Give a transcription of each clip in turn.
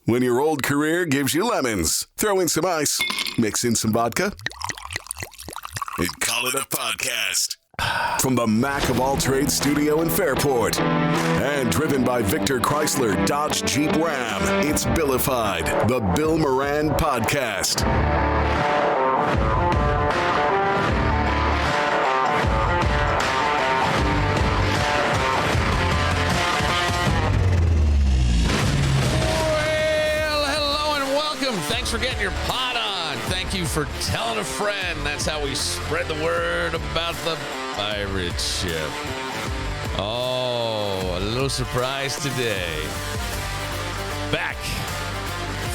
When your old career gives you lemons, throw in some ice, mix in some vodka, and call it a podcast. From the Mac of All Trades studio in Fairport and driven by Victor Chrysler Dodge Jeep Ram, it's Billified, the Bill Moran Podcast. Thanks for getting your pot on. Thank you for telling a friend. That's how we spread the word about the pirate ship. Oh, a little surprise today. Back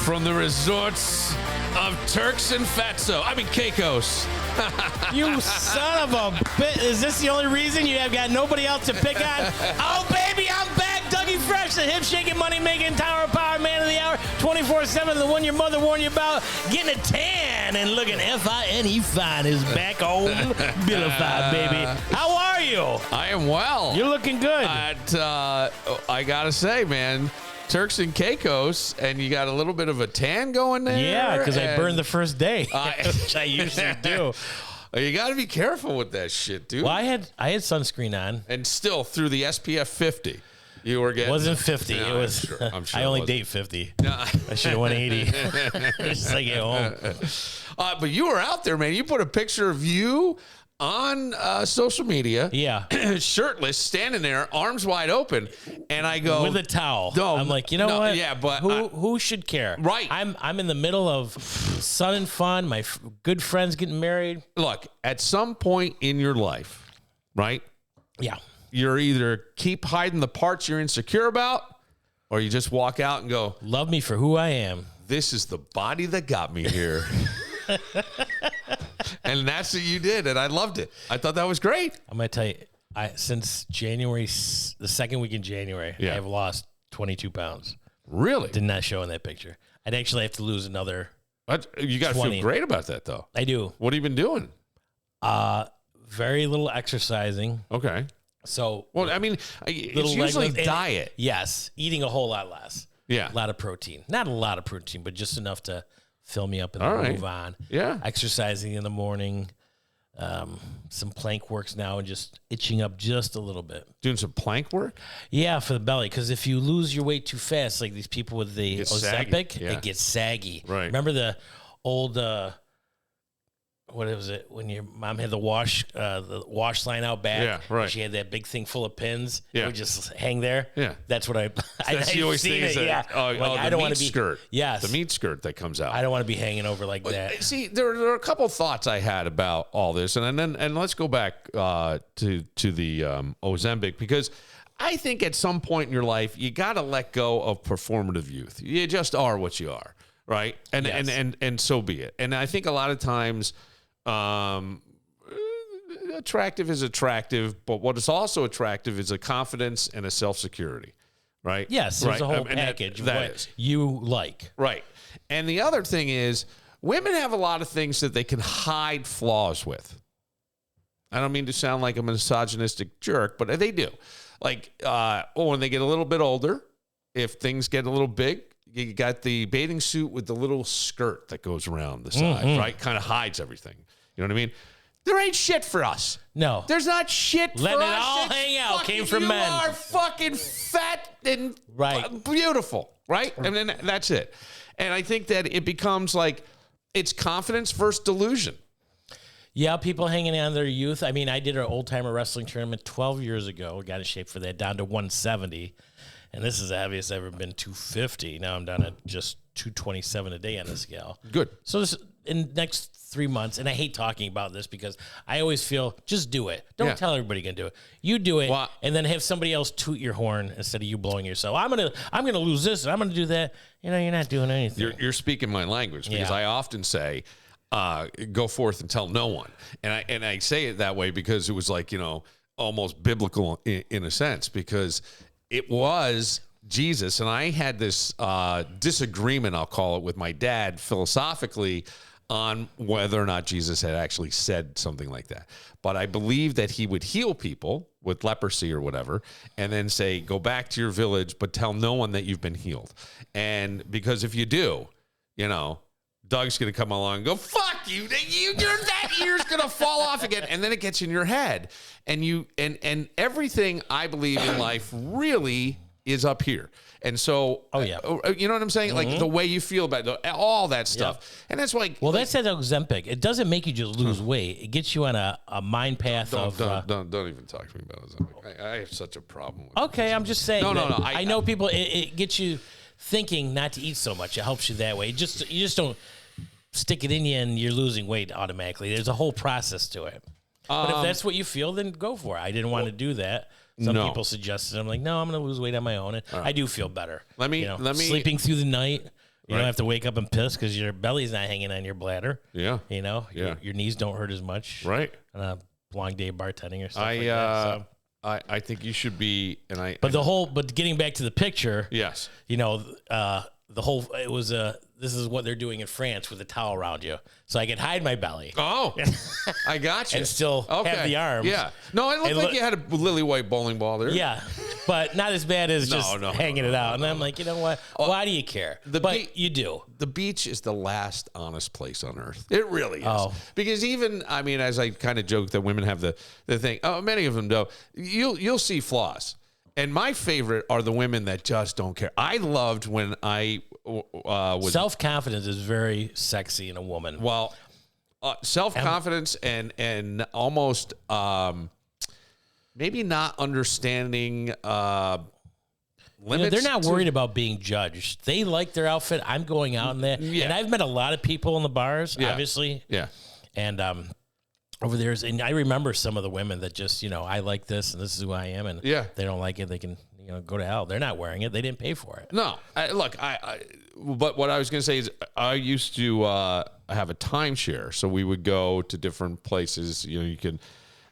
from the resorts of Turks and Caicos. You son of a bitch. Is this the only reason you have got nobody else to pick on? Oh, baby, I'm back. Dougie Fresh, the hip-shaking, money-making, tower power man of the hour, 24/7, the one your mother warned you about, getting a tan and looking F-I-N-E fine is back on Billified, baby. How are you? I am well. You're looking good. I got to say, man, Turks and Caicos, and you got a little bit of a tan going there. Yeah, because I burned the first day, which I usually do. You got to be careful with that shit, dude. Well, I had sunscreen on. And still, through the SPF 50, you were getting... It wasn't 50. No, it was. I'm sure I only date 50. No. I should have went 80. Just like at home. But you were out there, man. You put a picture of you on social media. Yeah. Shirtless, standing there, arms wide open. And I go... With a towel. No, I'm like, you know what? Yeah, but... Who should care? Right. I'm in the middle of sun and fun. My good friends getting married. Look, at some point in your life, right? Yeah. You're either keep hiding the parts you're insecure about, or you just walk out and go, love me for who I am. This is the body that got me here. And that's what you did, and I loved it. I thought that was great. I'm going to tell you, since January, the second week in January, I have lost 22 pounds. Really? Did not show in that picture. I'd actually have to lose another You got to 20. feel great about that, though. I do. What have you been doing? Very little exercising. Okay. So, well, I mean, it's usually diet. Yes, eating a whole lot less. Yeah. A lot of protein. Not a lot of protein, but just enough to fill me up and then move on. Yeah. Exercising in the morning. Some plank works now and just itching up just a little bit. Doing some plank work? Yeah, for the belly. Because if you lose your weight too fast, like these people with the Ozempic, yeah. It gets saggy. Right. Remember the old... what was it when your mom had the wash line out back? Yeah, right. She had that big thing full of pins. Yeah. It would just hang there. Yeah. That's what I always think is that. Yeah. I don't want to be skirt. Yes. The meat skirt that comes out. I don't want to be hanging over like that. See, there are a couple thoughts I had about all this, and let's go back to the Ozempic, because I think at some point in your life you got to let go of performative youth. You just are what you are, right? And yes. and so be it. And I think a lot of times. Attractive is attractive, but what is also attractive is a confidence and a self-security, right? Yes, there's a whole package of what you like. Right. And the other thing is, women have a lot of things that they can hide flaws with. I don't mean to sound like a misogynistic jerk, but they do. Like, when they get a little bit older, if things get a little big, you got the bathing suit with the little skirt that goes around the side, right? Kind of hides everything. You know what I mean? There ain't shit for us. No. There's not shit for us. Letting it all hang out came from men. You are fucking fat and beautiful, right? And then that's it. And I think that it becomes like it's confidence versus delusion. Yeah, people hanging on their youth. I mean, I did an old-timer wrestling tournament 12 years ago. Got in shape for that, down to 170. And this is the heaviest I've ever been, 250. Now I'm down at just 227 a day on the scale. Good. So this, in the next 3 months, and I hate talking about this because I always feel, just do it. Don't tell everybody you're going to do it. You do it, and then have somebody else toot your horn instead of you blowing yourself. I'm gonna lose this, and I'm going to do that. You know, you're not doing anything. You're speaking my language, because I often say, go forth and tell no one. And I say it that way because it was like, you know, almost biblical in a sense, because it was Jesus. And I had this disagreement, I'll call it, with my dad philosophically on whether or not Jesus had actually said something like that. But I believe that he would heal people with leprosy or whatever, and then say, go back to your village, but tell no one that you've been healed. And because if you do, Doug's going to come along and go, fuck you. That ear's going to fall off again. And then it gets in your head. And everything I believe in life really is up here. And so, you know what I'm saying? Like the way you feel about it, all that stuff. Yeah. And that's why. Well, that's that Ozempic. It doesn't make you just lose weight. It gets you on a mind path don't even talk to me about Ozempic. I have such a problem with Okay, I'm just saying. No. I know people, it gets you thinking not to eat so much. It helps you that way. You just don't stick it in you and you're losing weight automatically. There's a whole process to it. But if that's what you feel, then go for it. I didn't want to do that. Some people suggested. I'm like, no, I'm going to lose weight on my own. And I do feel better. Let me sleeping through the night. You don't have to wake up and piss because your belly's not hanging on your bladder. Yeah. Your knees don't hurt as much. Right. On a long day of bartending or something like that. So. I think you should be, but getting back to the picture. Yes. This is what they're doing in France with a towel around you. So I can hide my belly. Oh, I got you. And still have the arms. Yeah. No, it looked like you had a lily white bowling ball there. Yeah. But not as bad as hanging it out. And I'm like, you know what? Why do you care? You do. The beach is the last honest place on earth. It really is. Because even, as I kind of joke that women have the thing, many of them do, you'll see flaws. And my favorite are the women that just don't care. I loved when I was... Self-confidence is very sexy in a woman. Well, self-confidence and almost maybe not understanding limits. They're not worried about being judged. They like their outfit. I'm going out in that. Yeah. And I've met a lot of people in the bars, obviously. Yeah. And over there, and I remember some of the women that just, I like this and this is who I am, and they don't like it, they can, go to hell. They're not wearing it. They didn't pay for it. No, but what I was going to say is I used to have a timeshare, so we would go to different places. You could.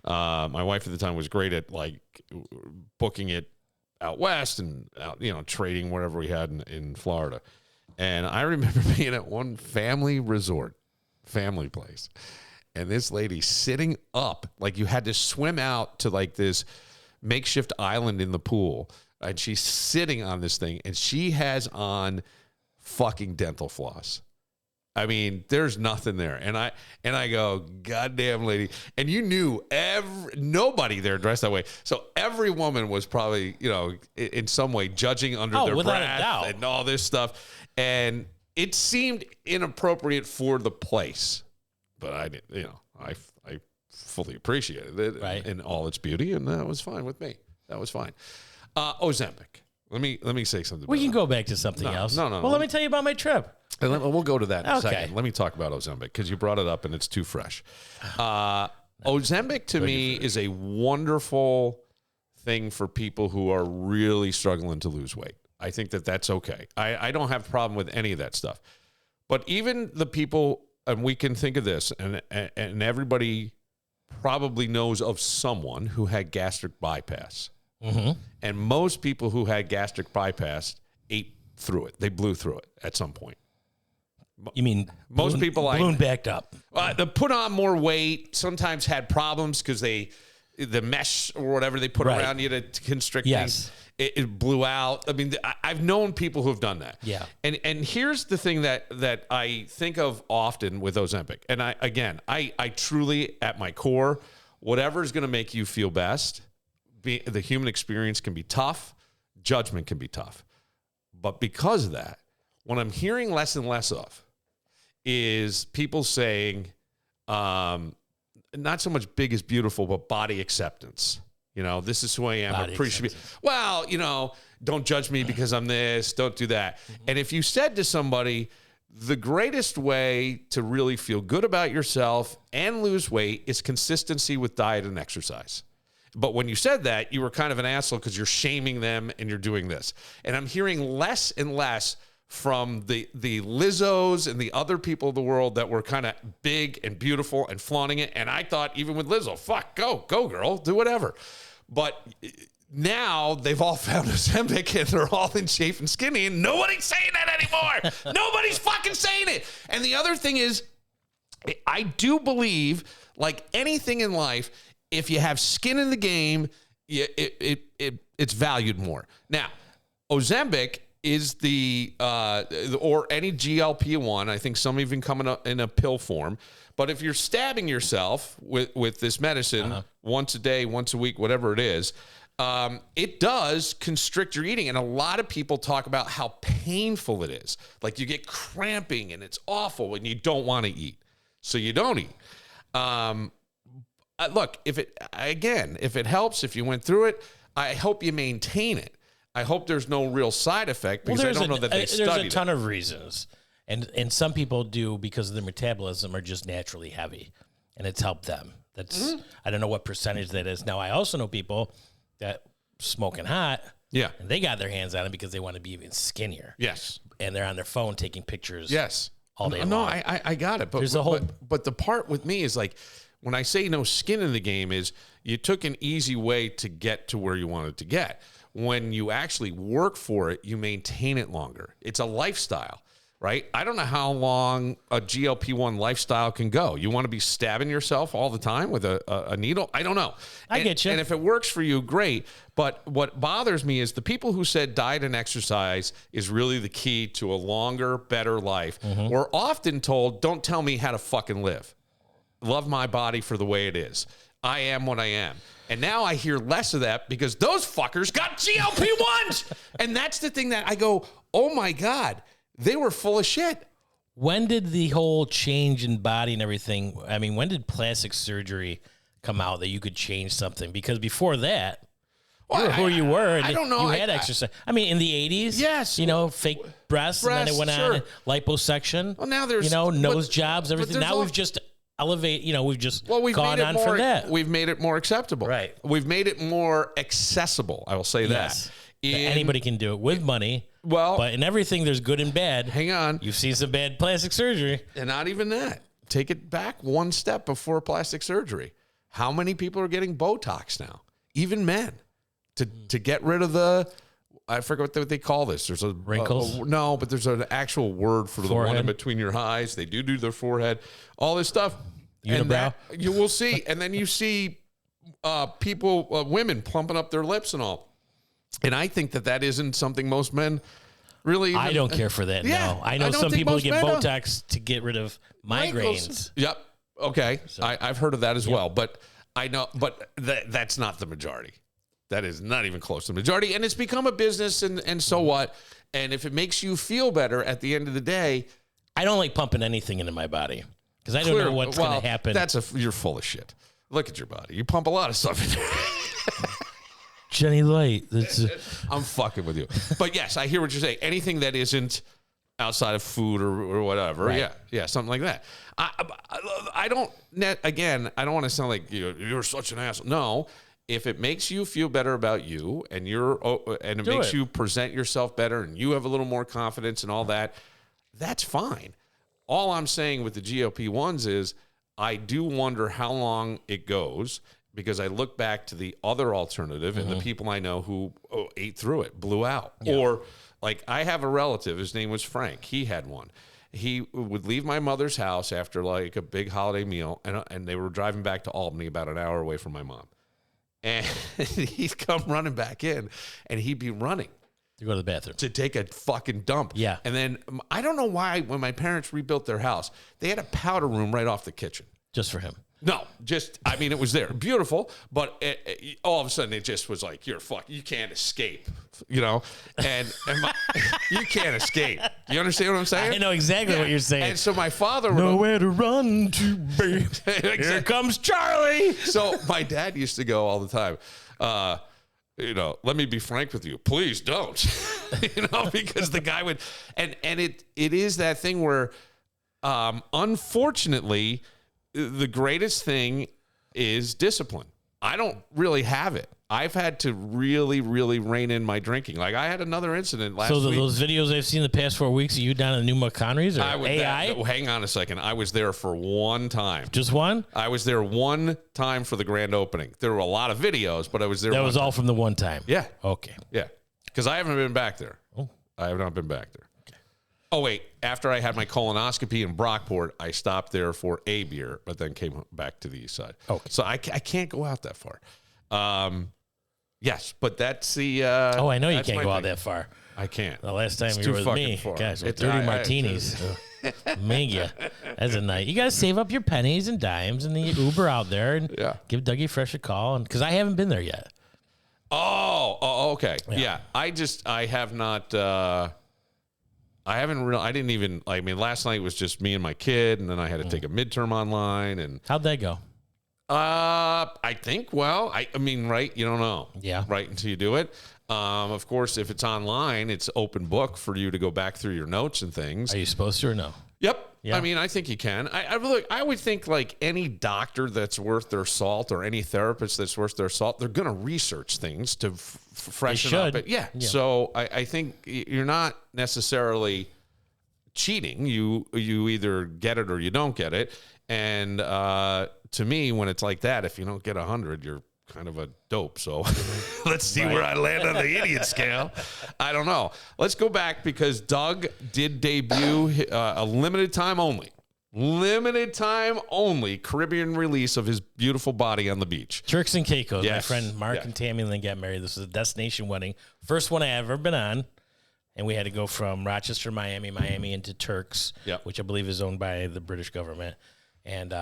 My wife at the time was great at booking it out west and out, trading whatever we had in Florida. And I remember being at one family place. And this lady sitting up, you had to swim out to this makeshift island in the pool. And she's sitting on this thing and she has on fucking dental floss. There's nothing there. And I go, goddamn lady. And you knew nobody there dressed that way. So every woman was probably, in some way judging under their breath and all this stuff. And it seemed inappropriate for the place. But I didn't, I fully appreciated it in all its beauty, and that was fine with me. That was fine. Ozempic. Let me say something. We can go back to something else. No. Well, let me tell you about my trip. And we'll go to that in a second. Let me talk about Ozempic because you brought it up and it's too fresh. Ozempic to me is a wonderful thing for people who are really struggling to lose weight. I think that's okay. I don't have a problem with any of that stuff. But even the people. And we can think of this, and everybody probably knows of someone who had gastric bypass. Mm-hmm. And most people who had gastric bypass ate through it. They blew through it at some point. You mean most people balloon backed up? They put on more weight. Sometimes had problems because the mesh or whatever they put around you to constrict things. It blew out. I've known people who have done that. Yeah. And here's the thing that I think of often with Ozempic. And I truly, at my core, whatever is going to make you feel best, the human experience can be tough. Judgment can be tough. But because of that, what I'm hearing less and less of is people saying, not so much big is beautiful, but body acceptance. This is who I am. Appreciate. Well, don't judge me because I'm this. Don't do that. Mm-hmm. And if you said to somebody, the greatest way to really feel good about yourself and lose weight is consistency with diet and exercise. But when you said that, you were kind of an asshole because you're shaming them and you're doing this. And I'm hearing less and less from the Lizzos and the other people of the world that were kind of big and beautiful and flaunting it. And I thought, even with Lizzo, go girl, do whatever. But now they've all found Ozempic and they're all in shape and skinny and nobody's saying that anymore. Nobody's fucking saying it. And the other thing is, I do believe, like anything in life, if you have skin in the game, it's valued more. Now, Ozempic is or any GLP-1. I think some even come in a pill form. But if you're stabbing yourself with this medicine once a day, once a week, whatever it is, it does constrict your eating. And a lot of people talk about how painful it is. Like you get cramping and it's awful and you don't want to eat. So you don't eat. Look, if it helps, if you went through it, I hope you maintain it. I hope there's no real side effect because I don't know that they studied it. There's a ton of reasons. And some people do because of their metabolism are just naturally heavy, and it's helped them. That's I don't know what percentage that is. Now, I also know people that smoking hot, and they got their hands on it because they want to be even skinnier. Yes. And they're on their phone taking pictures. Yes. All day long. No, I got it. But there's but the part with me is like when I say no skin in the game is you took an easy way to get to where you wanted to get. When you actually work for it, you maintain it longer. It's a lifestyle, right? I don't know how long a GLP-1 lifestyle can go. You want to be stabbing yourself all the time with a needle? I don't know. I get you. And if it works for you, great. But what bothers me is the people who said diet and exercise is really the key to a longer, better life. We're often told, don't tell me how to fucking live. Love my body for the way it is. I am what I am. And now I hear less of that because those fuckers got GLP-1s. And that's the thing that I go, oh my God, they were full of shit. When did the whole change in body and everything, I mean, when did plastic surgery come out that you could change something? Because before that, you were who you were. And I don't know. You had exercise. I mean, in the 80s, yes. Fake breasts, and then it went on liposuction. Well, now there's, nose jobs, everything. Now we've just elevate, we've just gone on from that. We've made it more acceptable. Right. We've made it more accessible. I will say that. Anybody can do it with money. Well, but in everything, there's good and bad. Hang on. You've seen some bad plastic surgery. And not even that. Take it back one step before plastic surgery. How many people are getting Botox now? Even men. To get rid of I forget what they call this. There's a wrinkles. No, but there's an actual word for the one in between your eyes. They do their forehead, all this stuff. Unibrow. And that, you will see, and then you see people, women plumping up their lips and all. And I think that isn't something most men really. I don't care for that. Yeah, no, I know some people get Botox to get rid of migraines. Yep. Okay, so, I've heard of that as well, but I know, but that's not the majority. That is not even close to the majority. And it's become a business, and so what? And if it makes you feel better at the end of the day. I don't like pumping anything into my body because I don't know what's going to happen. You're full of shit. Look at your body. You pump a lot of stuff in there. Jenny Light. I'm fucking with you. But yes, I hear what you're saying. Anything that isn't outside of food or whatever. Right. Yeah, something like that. I don't want to sound like you're such an asshole. No. If it makes you feel better about you and it makes you present yourself better and you have a little more confidence and all that, that's fine. All I'm saying with the GLP-1s is I do wonder how long it goes because I look back to the other alternative and the people I know who ate through it, blew out. Yeah. Or like I have a relative, his name was Frank. He had one. He would leave my mother's house after like a big holiday meal and they were driving back to Albany about an hour away from my mom. And he'd come running back in, and he'd be running. To go to the bathroom. To take a fucking dump. Yeah. And then, I don't know why, when my parents rebuilt their house, they had a powder room right off the kitchen. Just for him. No, it was there. Beautiful, but all of a sudden, it just was like, you can't escape, And you can't escape. You understand what I'm saying? I know exactly what you're saying. And so my father nowhere to run to, babe. Here comes Charlie. So my dad used to go all the time, let me be frank with you. Please don't, because the guy would, and it is that thing where, unfortunately, the greatest thing is discipline. I don't really have it. I've had to really, really rein in my drinking. Like I had another incident last week. So those videos I've seen the past 4 weeks, are you down in New McConaughey's or AI? Hang on a second. I was there for one time. Just one? I was there one time for the grand opening. There were a lot of videos, but I was there. That was all from the one time? Yeah. Okay. Yeah. Because I haven't been back there. Oh. I have not been back there. Oh, wait. After I had my colonoscopy in Brockport, I stopped there for a beer, but then came back to the east side. Okay. So I can't go out that far. Yes, but that's the. I know you that's can't my go out thing. that far. I can't. The last time It's you too were with fucking me, far. gosh, It's- 30 I- martinis. Mega. That's a night. You got to save up your pennies and dimes and then you Uber out there and give Dougie Fresh a call. And because I haven't been there yet. Oh, okay. Yeah. I have not. I didn't even. I mean, last night was just me and my kid, and then I had to take a midterm online. And how'd that go? I think. Well, I mean, right? You don't know. Yeah. Right until you do it. Of course, if it's online, it's open book for you to go back through your notes and things. Are you supposed to or no? Yep. Yeah. I mean, I think you can. I would think like any doctor that's worth their salt or any therapist that's worth their salt, they're going to research things to freshen up. Yeah. So I think you're not necessarily cheating. You either get it or you don't get it. And to me, when it's like that, if you don't get 100, you're kind of a dope. So let's see where I land on the idiot scale. I don't know. Let's go back because Doug did debut a limited time only Caribbean release of his beautiful body on the beach. Turks and Caicos. Yes. My friend Mark and Tammy and then got married. This was a destination wedding. First one I ever been on. And we had to go from Rochester, Miami into Turks, which I believe is owned by the British government. And,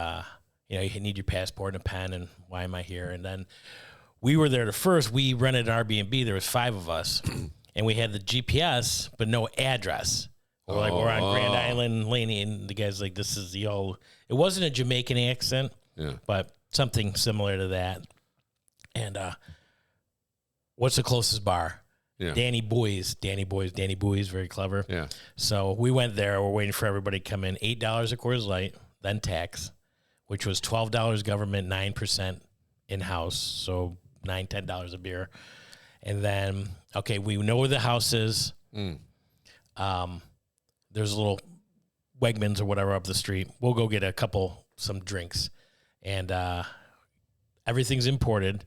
you need your passport and a pen, and why am I here? And then we were there first. We rented an Airbnb. There was 5 of us, and we had the GPS, but no address. We're on Grand Island, Laney, and the guy's like, this is the old. It wasn't a Jamaican accent, but something similar to that. And what's the closest bar? Yeah. Danny Boys, very clever. Yeah. So we went there. We're waiting for everybody to come in. $8 a Coors Light, then tax, which was $12 government, 9% in-house, so $9, $10 a beer. And then, okay, we know where the house is. There's a little Wegmans or whatever up the street. We'll go get some drinks. And everything's imported.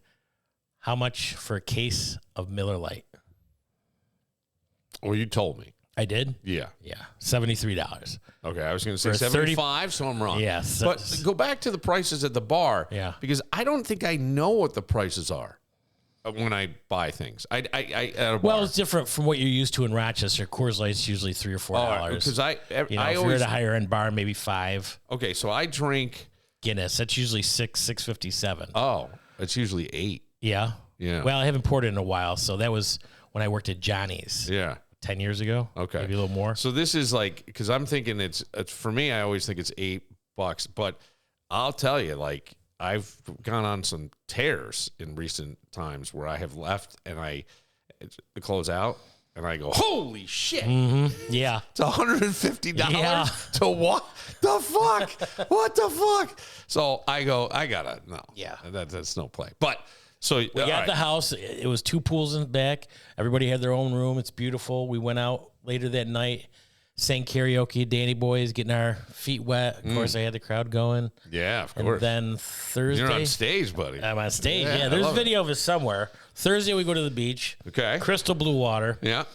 How much for a case of Miller Lite? Well, you told me. I did? Yeah. Yeah. $73. Okay, I was going to say 75, so I'm wrong. Yes. But go back to the prices at the bar. Yeah. Because I don't think I know what the prices are when I buy things. At a bar. It's different from what you're used to in Rochester. Coors Light's usually $3 or $4. Because if you're at a higher end bar, maybe $5. Okay, so I drink Guinness. That's usually $6.57. Oh, it's usually $8. Yeah. Yeah. Well, I haven't poured it in a while, so that was when I worked at Johnny's. Yeah. 10 years ago. Okay. Maybe a little more. So this is like, because I'm thinking it's for me, I always think it's $8, but I'll tell you, like, I've gone on some tears in recent times where I have left and I close out and I go, holy shit. Mm-hmm. Yeah. It's $150 Yeah. to what the fuck? What the fuck? So I go, I gotta, no. Yeah. That's no play. But so we got the house. It was 2 pools in the back. Everybody had their own room. It's beautiful. We went out later that night, sang karaoke, Danny Boys, getting our feet wet. Of course, I had the crowd going. Yeah, of and course. Then Thursday. You're on stage, buddy. I'm on stage. Yeah, there's video of it somewhere. Thursday, we go to the beach. Okay. Crystal blue water. Yeah.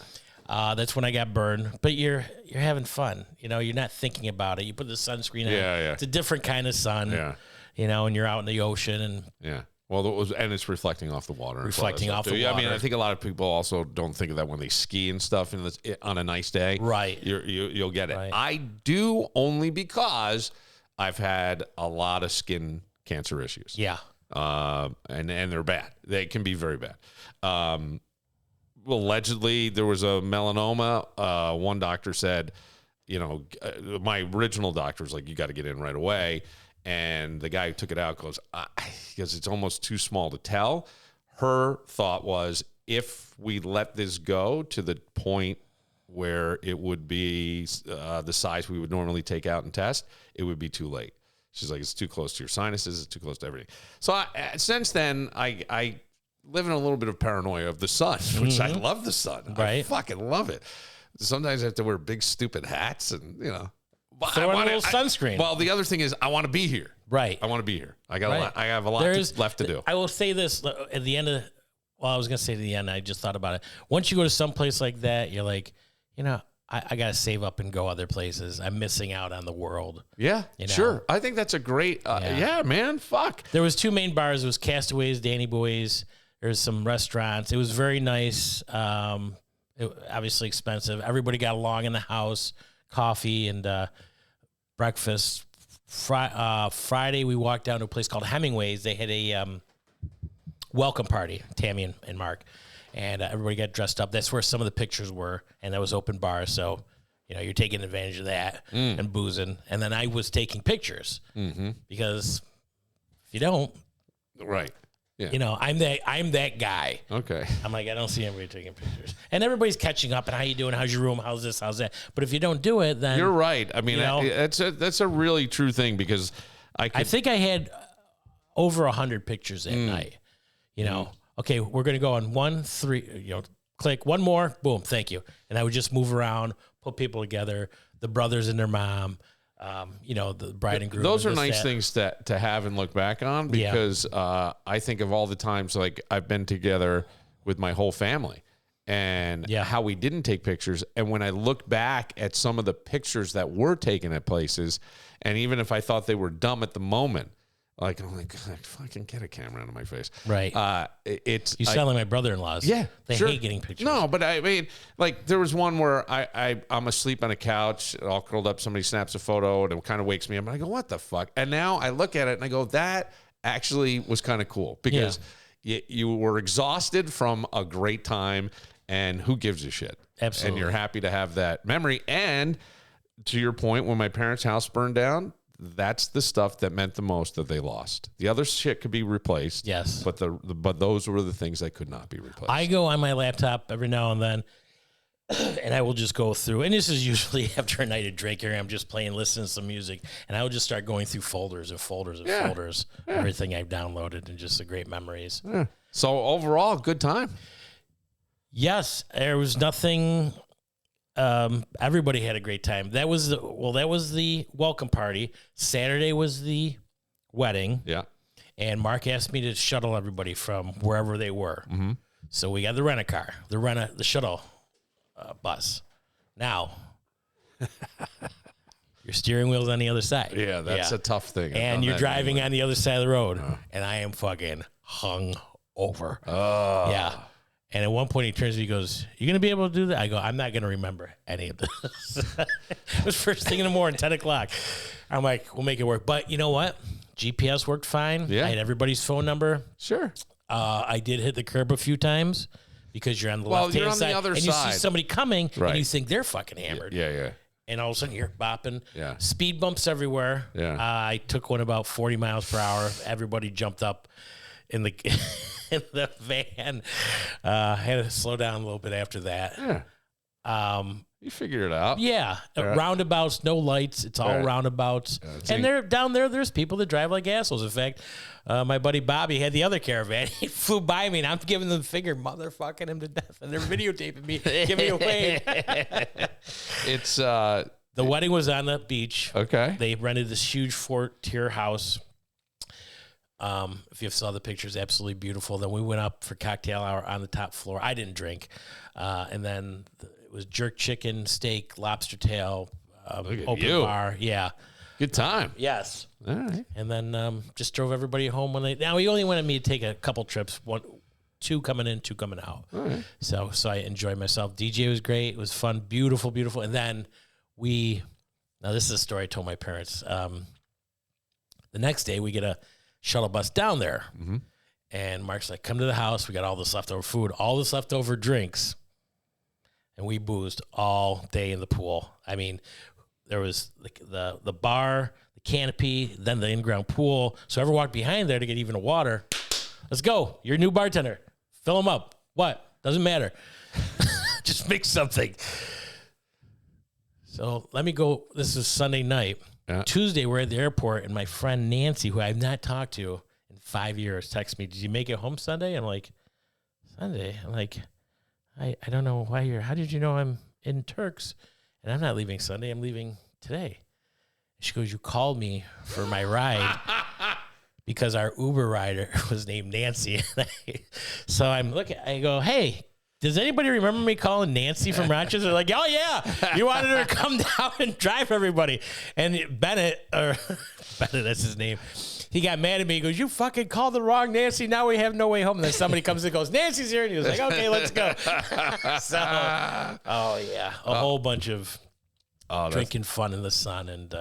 That's when I got burned. But you're having fun. You're not thinking about it. You put the sunscreen on. Yeah. It's a different kind of sun. Yeah. And you're out in the ocean and. Yeah. Well, and it's reflecting off the water. Reflecting off the water. Yeah, I mean, I think a lot of people also don't think of that when they ski and stuff on a nice day. Right. You'll get it. Right. I do only because I've had a lot of skin cancer issues. Yeah. And they're bad. They can be very bad. Allegedly, there was a melanoma. One doctor said, my original doctor was like, you got to get in right away. And the guy who took it out goes, because it's almost too small to tell. Her thought was, if we let this go to the point where it would be the size we would normally take out and test, it would be too late. She's like, it's too close to your sinuses. It's too close to everything. So since then, I live in a little bit of paranoia of the sun, which I love the sun. Right. I fucking love it. Sometimes I have to wear big, stupid hats and, Throw in a little sunscreen. Well, the other thing is I want to be here. Right. I want to be here. I have a lot left to do. I will say this at the end of, I was going to say to the end, I just thought about it. Once you go to some place like that, you're like, I got to save up and go other places. I'm missing out on the world. Yeah, sure. I think that's a great, yeah, man, fuck. There was 2 main bars. It was Castaways, Danny Boys, There's some restaurants. It was very nice. Obviously expensive. Everybody got along in the house. Coffee and breakfast. Friday, we walked down to a place called Hemingway's. They had a welcome party, Tammy and Mark. And everybody got dressed up. That's where some of the pictures were. And that was open bar. So, you're taking advantage of that and boozing. And then I was taking pictures because if you don't, right. Yeah. I'm that guy. Okay. I'm like, I don't see anybody taking pictures. And everybody's catching up and how you doing? How's your room? How's this? How's that? But if you don't do it, then you're right. I mean, that's a really true thing because I think I had over 100 pictures that night. Okay, we're going to go on 1, 3, click one more, boom, thank you. And I would just move around, put people together, the brothers and their mom, the bride and groom. Those are nice things to have and look back on because I think of all the times like I've been together with my whole family and how we didn't take pictures. And when I look back at some of the pictures that were taken at places, and even if I thought they were dumb at the moment, like, I'm like, God, fucking get a camera out of my face. Right. You sound like my brother-in-laws. Yeah. They hate getting pictures. No, but I mean, like, there was one where I'm asleep on a couch, all curled up, somebody snaps a photo, and it kind of wakes me up, and I go, what the fuck? And now I look at it, and I go, that actually was kind of cool, because you were exhausted from a great time, and who gives a shit? Absolutely. And you're happy to have that memory. And to your point, when my parents' house burned down, that's the stuff that meant the most that they lost. The other shit could be replaced. Yes. But those were the things that could not be replaced. I go on my laptop every now and then, and I will just go through, and this is usually after a night of drinking, I'm just listening to some music, and I will just start going through folders and folders and folders, everything I've downloaded, and just the great memories. Yeah. So overall, good time. Yes, there was nothing... everybody had a great time. That was the welcome party. Saturday was the wedding. Yeah. And Mark asked me to shuttle everybody from wherever they were. Mm-hmm. So we got the rent-a-car, the shuttle bus. Now, your steering wheel's on the other side. Yeah, that's a tough thing. And you're driving on the other side of the road. And I am fucking hung over. Oh. Yeah. And at one point he turns to me, he goes, you going to be able to do that? I go, I'm not going to remember any of this. It was first thing in the morning, 10 o'clock. I'm like, we'll make it work. But you know what? GPS worked fine. Yeah. I had everybody's phone number. Sure. I did hit the curb a few times because you're on the left-hand side. The other and side. you see somebody coming, right. and you think they're fucking hammered. Yeah. And all of a sudden you're bopping. Yeah. Speed bumps everywhere. Yeah. I took one about 40 miles per hour. Everybody jumped up in the in the van. Had to slow down a little bit after that. Yeah. You figured it out. Yeah. Roundabouts, no lights. It's all roundabouts. And they're down there, there's people that drive like assholes. In fact, my buddy Bobby had the other caravan. He flew by me, and I'm giving them the finger, motherfucking him to death. And they're videotaping me, giving me a wave. It's the wedding was on the beach. Okay. They rented this huge 4-tier house. If you saw the pictures, absolutely beautiful. Then we went up for cocktail hour on the top floor. I didn't drink. And then it was jerk chicken, steak, lobster tail, open bar. Yeah. Good time. Yes. All right. And then just drove everybody home now he only wanted me to take a couple trips, 2 coming in, 2 coming out. All right. So I enjoyed myself. DJ was great. It was fun. Beautiful. And then now this is a story I told my parents. The next day we get a shuttle bus down there. Mm-hmm. And Mark's like, come to the house. We got all this leftover food, all this leftover drinks. And we boozed all day in the pool. I mean, there was the bar, the canopy, then the in-ground pool. So whoever walked behind there to get even a water, let's go. You're a new bartender. Fill them up. What? Doesn't matter. Just make something. So let me go. This is Sunday night. Yeah. Tuesday, we're at the airport, and my friend Nancy, who I've not talked to in 5 years, texts me, did you make it home Sunday? I'm like, Sunday? I'm like, I don't know why how did you know I'm in Turks? And I'm not leaving Sunday. I'm leaving today. She goes, you called me for my ride because our Uber rider was named Nancy. So I'm looking, I go, hey, does anybody remember me calling Nancy from Rochester? They're like, oh, yeah. You wanted her to come down and drive everybody. And Bennett, that's his name, he got mad at me. He goes, "You fucking called the wrong Nancy. Now we have no way home." And then somebody comes and goes, "Nancy's here," and he was like, "Okay, let's go." So, a whole bunch of drinking fun in the sun, and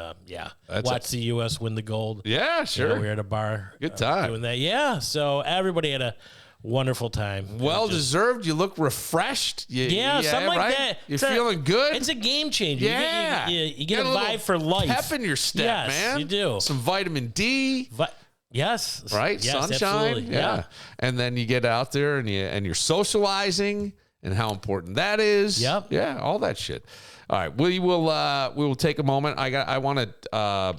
watch the U.S. win the gold. Yeah, sure. We were at a bar, good time doing that. Yeah, so everybody had a wonderful time. Well deserved. You look refreshed. Something like that. You're feeling good. It's a game changer. Yeah, you get a vibe for life. Pep in your step, man. You do. Some vitamin D. Yes. Right. Yes, sunshine. absolutely. Yeah. And then you get out there and you're socializing and how important that is. Yep. Yeah. All that shit. All right. We will take a moment. I want to.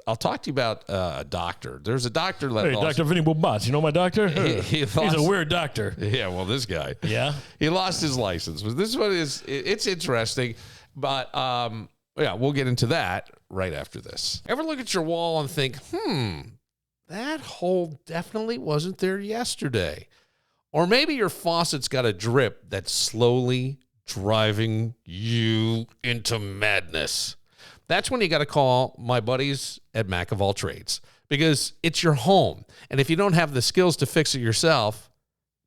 I'll talk to you about a doctor. There's a doctor. Hey, Dr. Vinny Bobats. You know my doctor? He's a weird doctor. Yeah, well, this guy. Yeah. He lost his license. This one it's interesting, but we'll get into that right after this. Ever look at your wall and think, that hole definitely wasn't there yesterday? Or maybe your faucet's got a drip that's slowly driving you into madness. That's when you got to call my buddies at Mac of All Trades, because it's your home. And if you don't have the skills to fix it yourself,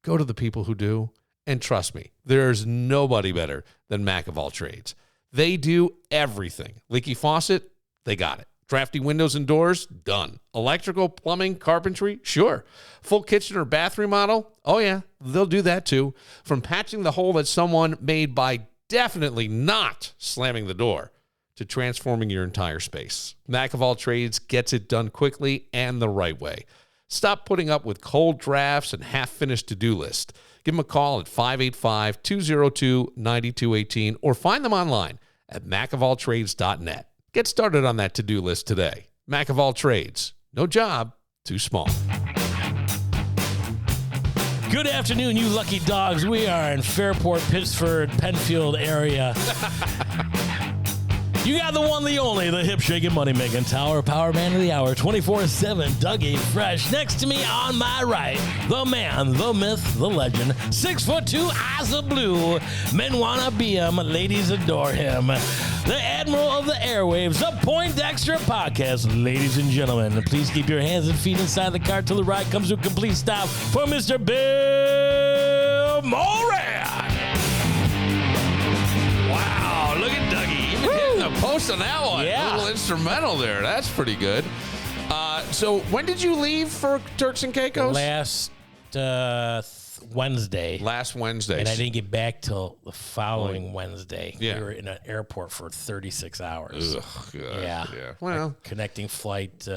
go to the people who do. And trust me, there's nobody better than Mac of All Trades. They do everything. Leaky faucet, they got it. Drafty windows and doors, done. Electrical, plumbing, carpentry, sure. Full kitchen or bathroom remodel, oh yeah, they'll do that too. From patching the hole that someone made by definitely not slamming the door, to transforming your entire space. Mac of All Trades gets it done quickly and the right way. Stop putting up with cold drafts and half-finished to-do lists. Give them a call at 585-202-9218 or find them online at macofalltrades.net. Get started on that to-do list today. Mac of All Trades. No job too small. Good afternoon, you lucky dogs. We are in Fairport, Pittsford, Penfield area. You got the one, the only, the hip-shaking, money-making Tower Power Man of the Hour, 24/7, Dougie Fresh. Next to me on my right, the man, the myth, the legend, 6'2", eyes of blue. Men wanna be him, ladies adore him. The Admiral of the Airwaves, the Poindexter Podcast. Ladies and gentlemen, please keep your hands and feet inside the car till the ride comes to a complete stop for Mr. Bill Moran. Wow, look at Dougie. Hitting the post on that one. Yeah. A little instrumental there. That's pretty good. So when did you leave for Turks and Caicos? Last Wednesday. Last Wednesday. And I didn't get back till the following Wednesday. Yeah. We were in an airport for 36 hours. Ugh, God. Yeah. Well, Connecting flight.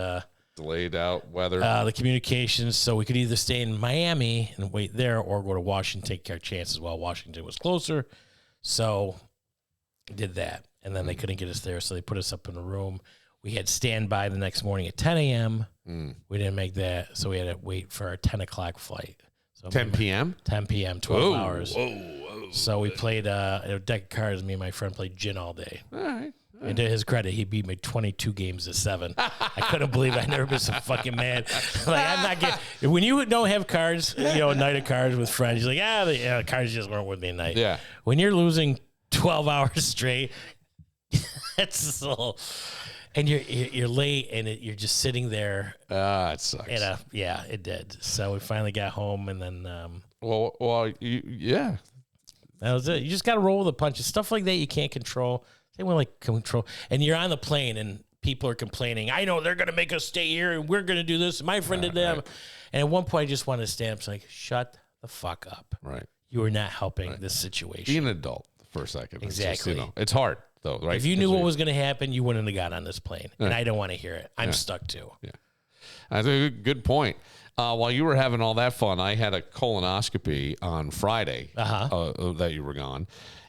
delayed out weather. The communications, so we could either stay in Miami and wait there or go to Washington, take our chances while Washington was closer. So did that. And then they couldn't get us there, so they put us up in a room. We had standby the next morning at 10 a.m. We didn't make that, so we had to wait for our 10 o'clock flight. So 10 p.m.? 10 p.m., 12 hours. Whoa. So we played a deck of cards. Me and my friend played gin all day. All right. And to his credit, he beat me 22 games to 7. I couldn't believe I'd never been so fucking mad. Like, I'm not getting... When you don't have cards, a night of cards with friends, you're like, the cards just weren't with me tonight. Yeah. When you're losing 12 hours straight, it's a little... And you're late, and you're just sitting there. It sucks. Yeah, it did. So we finally got home, and then... yeah. That was it. You just got to roll with the punches. Stuff like that you can't control. They want like control. And you're on the plane, and people are complaining. I know they're going to make us stay here, and we're going to do this. And my friend did that. Right. And at one point, I just wanted to stand up and say, like, shut the fuck up. Right. You are not helping this situation. Be an adult for a second. Exactly. It's, just, it's hard, though, right? If you knew what was going to happen, you wouldn't have got on this plane. Right. And I don't want to hear it. I'm stuck, too. Yeah. That's a good point. While you were having all that fun, I had a colonoscopy on Friday that you were gone.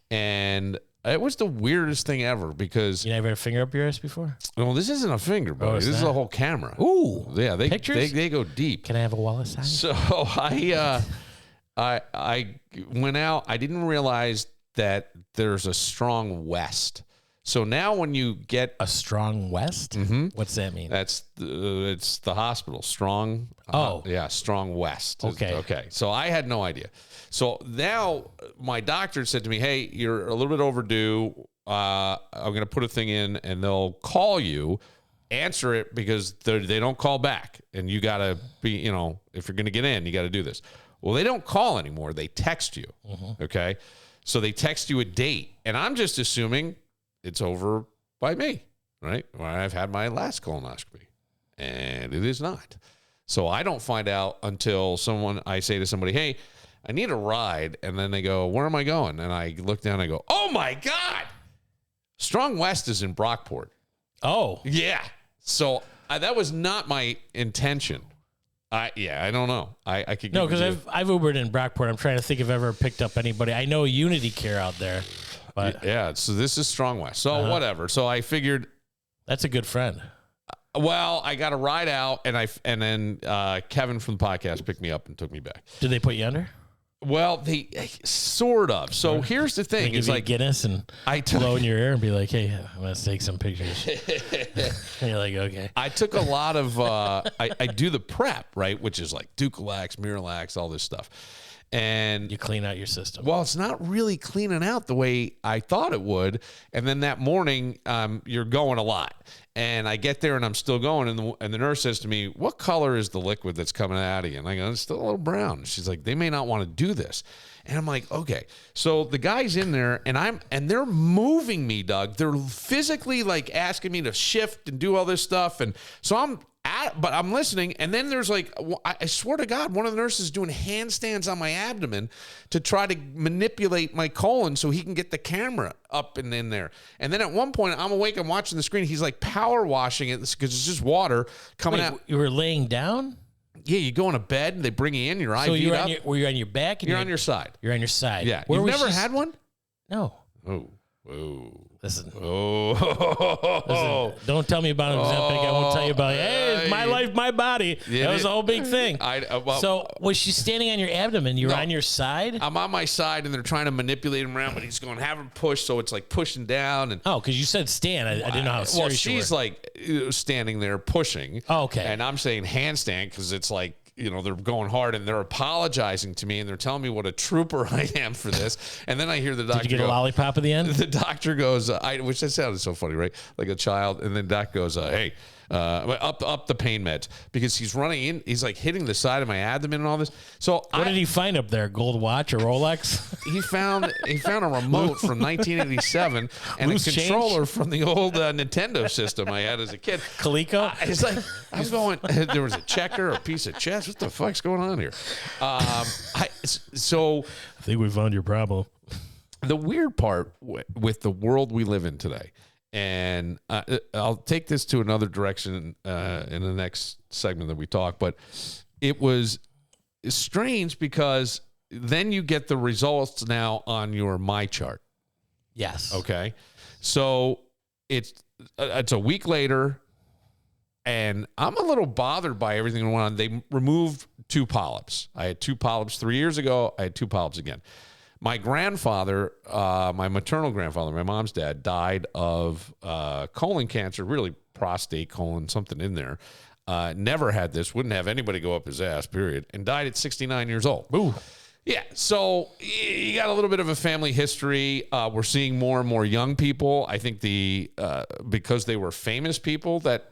And it was the weirdest thing ever because... You never had a finger up your ass before? Well, this isn't a finger, buddy. This is a whole camera. Ooh. Yeah, Pictures? They go deep. Can I have a Wallace sign? So I went out. I didn't realize that there's a strong west. So now when you get a strong west, what's that mean? It's the hospital. Strong. Strong west. Okay. So I had no idea. So now my doctor said to me, "Hey, you're a little bit overdue. I'm going to put a thing in, and they'll call you answer it because they don't call back, and you got to be, if you're going to get in, you got to do this. Well, they don't call anymore. They text you. Okay. So they text you a date, and I'm just assuming it's over by me, right? When I've had my last colonoscopy, and it is not. So I don't find out until I say to somebody, hey, I need a ride. And then they go, where am I going? And I look down and I go, oh my God, Strong West is in Brockport. Oh. Yeah. So that was not my intention. I don't know. I could no, because I've Ubered in Brockport. I'm trying to think if I've ever picked up anybody. I know Unity Care out there. But yeah, so this is Strong West. So whatever. So I figured. That's a good friend. Well, I got a ride out, and then Kevin from the podcast picked me up and took me back. Did they put you under? Well, they sort of. So here's the thing: is like Guinness and blow in your ear and be like, "Hey, I'm gonna take some pictures." And you're like, "Okay." I took a lot of. I do the prep, right, which is like Ducalax, Miralax, all this stuff, and you clean out your system. Well, it's not really cleaning out the way I thought it would. And then that morning, you're going a lot. And I get there and I'm still going. And the nurse says to me, what color is the liquid that's coming out of you? And I go, it's still a little brown. She's like, they may not want to do this. And I'm like, okay. So the guy's in there and they're moving me, Doug. They're physically like asking me to shift and do all this stuff. And so but I'm listening, and then there's like, I swear to God, one of the nurses doing handstands on my abdomen to try to manipulate my colon so he can get the camera up and in there. And then at one point, I'm awake, I'm watching the screen. He's like power washing it because it's just water coming out. You were laying down? Yeah, you go in a bed, and they bring you in, your IV up. Were you on your back? You're on your side. You're on your side. Yeah. You've never had one? No. Oh. Whoa. Listen. Oh. Listen, don't tell me about Ozempic. I won't tell you about it. Hey, it's my life, my body. That was a whole big thing. So was she standing on your abdomen? You were on your side? I'm on my side, and they're trying to manipulate him around, but he's going, have him push, so it's like pushing down. And because you said stand. I didn't know how serious she's like standing there pushing. Oh, okay. And I'm saying handstand because it's like, they're going hard and they're apologizing to me and they're telling me what a trooper I am for this. And then I hear the doctor Did you get a lollipop at the end? The doctor goes, which that sounded so funny, right? Like a child. And then doc goes, hey, up the pain meds because he's running in. He's like hitting the side of my abdomen and all this. So what did he find up there? Gold watch or Rolex? He found a remote from 1987 and a controller from the old Nintendo system I had as a kid. Coleco? It's like I'm going. There was a checker, a piece of chess. What the fuck's going on here? So I think we found your problem. The weird part with the world we live in today. And I'll take this to another direction in the next segment that we talk. But it's strange because then you get the results now on your My Chart. Yes. Okay. So it's a week later, and I'm a little bothered by everything going on. They removed 2 polyps. I had 2 polyps 3 years ago. I had 2 polyps again. My grandfather, my maternal grandfather, my mom's dad, died of colon cancer, really prostate, colon, something in there. Never had this, wouldn't have anybody go up his ass, period, and died at 69 years old. Ooh. Yeah, so you got a little bit of a family history. We're seeing more and more young people. I think because they were famous people that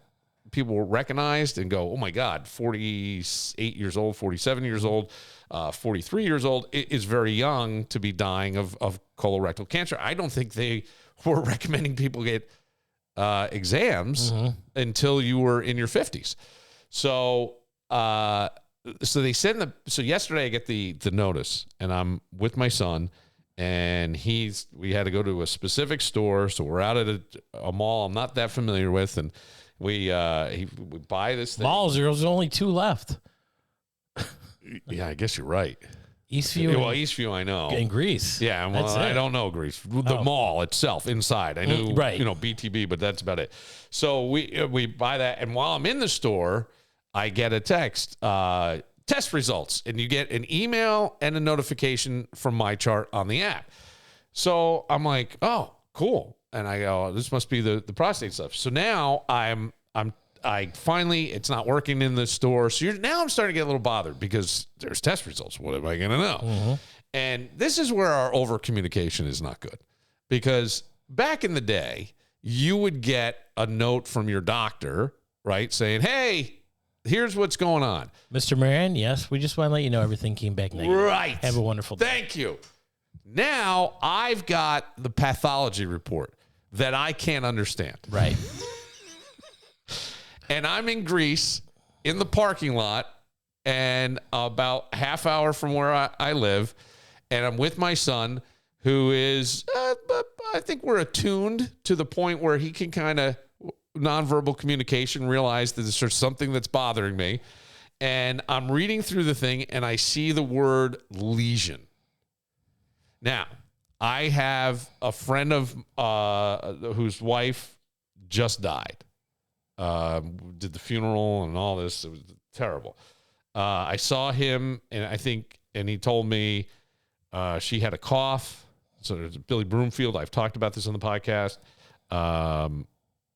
people recognized and go, oh my God, 48 years old, 47 years old, 43 years old is very young to be dying of colorectal cancer. I don't think they were recommending people get exams until you were in your 50s. So they send so yesterday I get the notice and I'm with my son and we had to go to a specific store. So we're out at a mall I'm not that familiar with. And we buy this thing. Malls, there's only 2 left. Yeah, I guess you're right. Eastview? Well, Eastview, I know. In Greece. Yeah, well, I don't know Greece. The mall itself, inside. I knew, right. BTB, but that's about it. So we buy that, and while I'm in the store, I get a text, test results, and you get an email and a notification from My Chart on the app. So I'm like, oh, cool. And I go, this must be the prostate stuff. So now I finally, it's not working in the store. So now I'm starting to get a little bothered because there's test results. What am I going to know? Mm-hmm. And this is where our over communication is not good because back in the day, you would get a note from your doctor, right, saying, hey, here's what's going on. Mr. Moran, yes, we just want to let you know everything came back negative. Right. Have a wonderful day. Thank you. Now I've got the pathology report that I can't understand. Right. And I'm in Greece in the parking lot and about half hour from where I live. And I'm with my son who is, I think we're attuned to the point where he can kind of nonverbal communication, realize that there's something that's bothering me. And I'm reading through the thing and I see the word lesion. Now, I have a friend of whose wife just died. Did the funeral and all this. It was terrible. I saw him, and he told me she had a cough. So there's Billy Broomfield. I've talked about this on the podcast.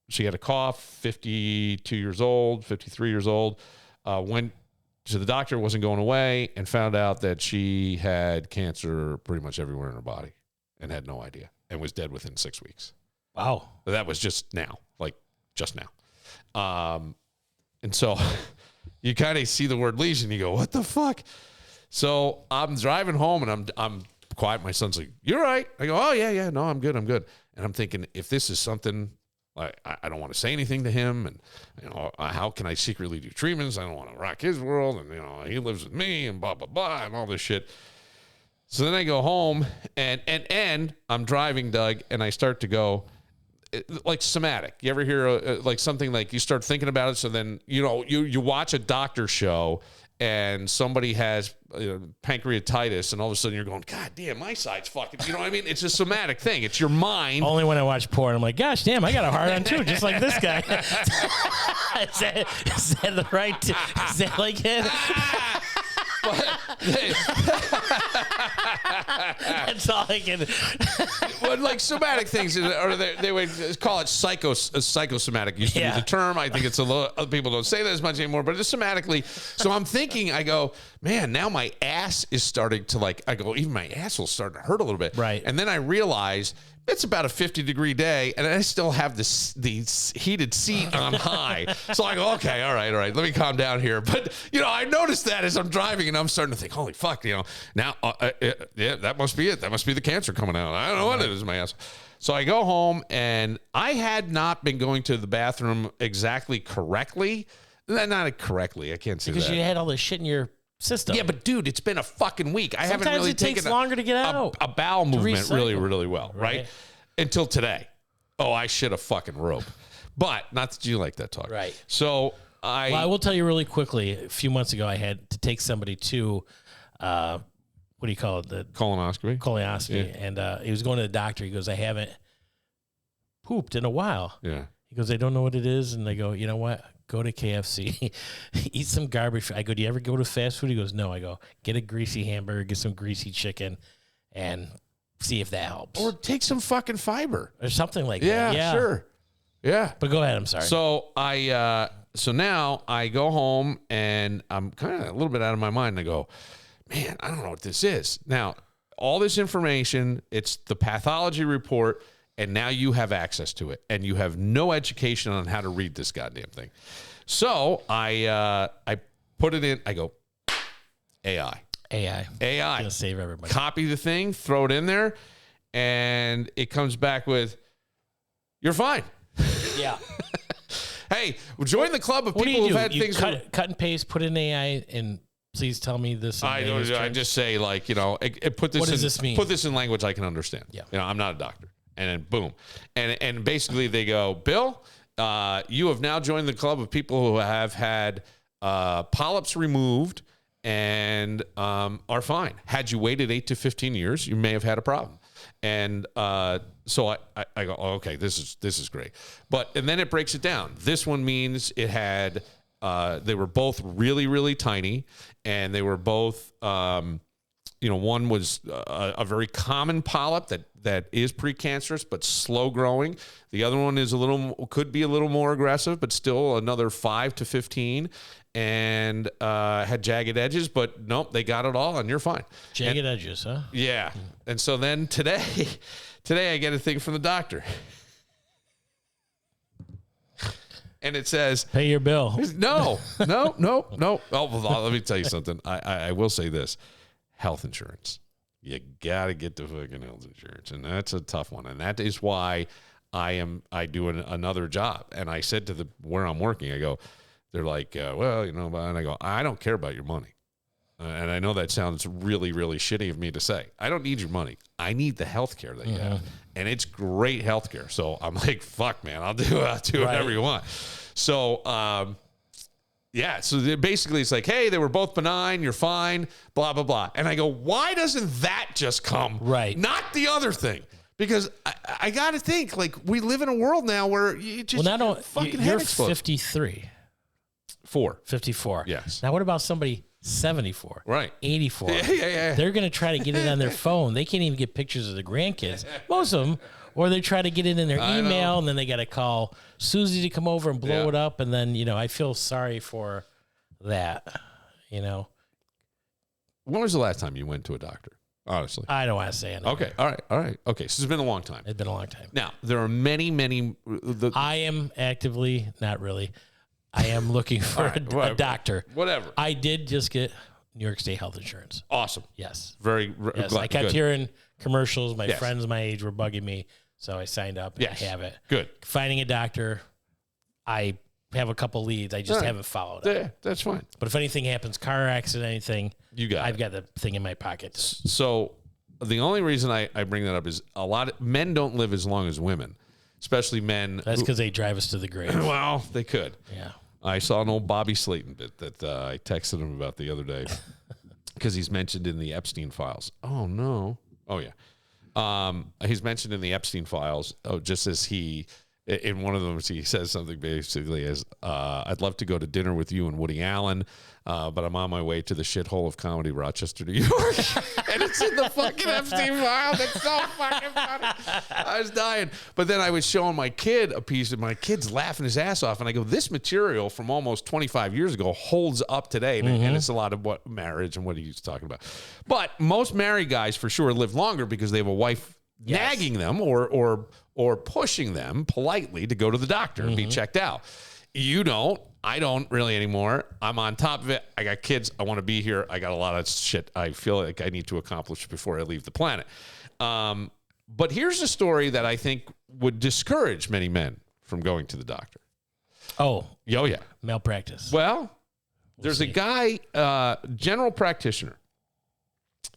She had a cough, 52 years old, 53 years old. Went to the doctor, wasn't going away, and found out that she had cancer pretty much everywhere in her body and had no idea and was dead within 6 weeks. Wow. That was just now, just now. And so you kind of see the word lesion, you go, what the fuck? So I'm driving home and I'm quiet. My son's like, you're right. I go, oh yeah, no, I'm good. And I'm thinking, if this is something, like, I don't want to say anything to him, and how can I secretly do treatments? I don't want to rock his world, and he lives with me, and blah blah blah, and all this shit. So then I go home, and I'm driving, Doug, and I start to go, like somatic. You ever hear like something like you start thinking about it? So then you watch a doctor show, and somebody has pancreatitis, and all of a sudden you're going, God damn, my side's fucking, you know what I mean? It's a somatic thing. It's your mind. Only when I watch porn, I'm like, gosh damn, I got a hard on too, just like this guy. is that the right? Is that like it? That's all I can. Well, like somatic things, or they would call it psychosomatic. Used to be the term. I think it's a little. Other people don't say that as much anymore, but it's somatically. So I'm thinking, I go, man, now my ass is starting to even my ass will start to hurt a little bit. Right. And then I realize it's about a 50-degree day, and I still have the heated seat on high. So I go, okay, all right, let me calm down here. But, I noticed that as I'm driving, and I'm starting to think, holy fuck, now, that must be it. That must be the cancer coming out. I don't know what it is in my ass. So I go home, and I had not been going to the bathroom exactly correctly. Not correctly, I can't say that. Because you had all this shit in your system. Yeah, but dude, it's been a fucking week. I haven't really taken takes longer to get out. A bowel movement really, really well, right? Until today. Oh, I shit a fucking rope. But not that you like that talk. Right. So I will tell you really quickly, a few months ago I had to take somebody to what do you call it? The colonoscopy. Yeah. And he was going to the doctor. He goes, I haven't pooped in a while. Yeah. He goes, I don't know what it is. And they go, you know what? Go to KFC, eat some garbage. I go, do you ever go to fast food? He goes, no. I go, get a greasy hamburger, get some greasy chicken, and see if that helps. Or take some fucking fiber. Or something like that. Yeah, sure. Yeah. But go ahead, I'm sorry. So so now I go home, and I'm kind of a little bit out of my mind. And I go, man, I don't know what this is. Now, all this information, it's the pathology report, and now you have access to it, and you have no education on how to read this goddamn thing. So I put it in. I go, AI. Gonna save everybody. Copy the thing, throw it in there, and it comes back with, you're fine. Yeah. Hey, join the club of people who've had things. Cut and paste, put in AI, and please tell me this. I just say, put this. What does this mean? Put this in language I can understand. Yeah. I'm not a doctor. And then boom. And basically they go, Bill, you have now joined the club of people who have had polyps removed and are fine. Had you waited 8 to 15 years, you may have had a problem. And so I go, oh, okay, this is great. And then it breaks it down. This one means it had, they were both really, really tiny, and they were both, one was a very common polyp that is precancerous but slow growing. The other one is could be a little more aggressive, but still another 5 to 15, and had jagged edges. But nope, they got it all, and you're fine. Jagged edges, huh? Yeah. And so then today I get a thing from the doctor. and it says, pay your bill. No. Oh, well, let me tell you something. I will say this. Health insurance. You got to get the fucking health insurance. And that's a tough one. And that is why I do another job. And I said to where I'm working, I go, they're like, well, and I go, I don't care about your money. And I know that sounds really, really shitty of me to say. I don't need your money. I need the health care that you have. And it's great health care. So I'm like, fuck, man, I'll do whatever you want. So, so basically it's like, hey, they were both benign. You're fine, blah, blah, blah. And I go, why doesn't that just come? Right. Not the other thing. Because I got to think, like, we live in a world now where you just fucking you're head 53. 54. Yes. Now, what about somebody 74? Right. 84. Yeah. They're going to try to get it on their phone. They can't even get pictures of the grandkids. Most of them. Or they try to get it in their email, and then they got to call Susie to come over and blow it up. And then, I feel sorry for that, When was the last time you went to a doctor? Honestly. I don't want to say anything. Okay. All right. Okay. So it's been a long time. It's been a long time. Now, there are many. I am actively, not really. I am looking for a doctor. Whatever. I did just get New York State health insurance. Awesome. Yes. Very yes. glad. I kept good. hearing commercials. My friends my age were bugging me. So I signed up and I have it. Good. Finding a doctor, I have a couple leads. I just haven't followed up. Yeah, that's fine. But if anything happens, car accident, anything, I've got the thing in my pocket. So the only reason I bring that up is a lot of men don't live as long as women, especially men. That's because they drive us to the grave. Well, they could. Yeah. I saw an old Bobby Slayton bit that I texted him about the other day because he's mentioned in the Epstein files. Oh, no. Oh, yeah. He's mentioned in the Epstein files, just as in one of them, he says something basically as, I'd love to go to dinner with you and Woody Allen, but I'm on my way to the shithole of comedy, Rochester, New York. And it's in the fucking Epstein file. That's so fucking funny. I was dying. But then I was showing my kid a piece, and my kid's laughing his ass off. And I go, this material from almost 25 years ago holds up today. And it's a lot of what marriage and what he's talking about. But most married guys for sure live longer because they have a wife nagging them or pushing them politely to go to the doctor and be checked out. You don't. I don't really anymore. I'm on top of it. I got kids. I want to be here. I got a lot of shit I feel like I need to accomplish before I leave the planet. But here's a story that I think would discourage many men from going to the doctor. Oh, yeah. Malpractice. Well, there's a guy, general practitioner.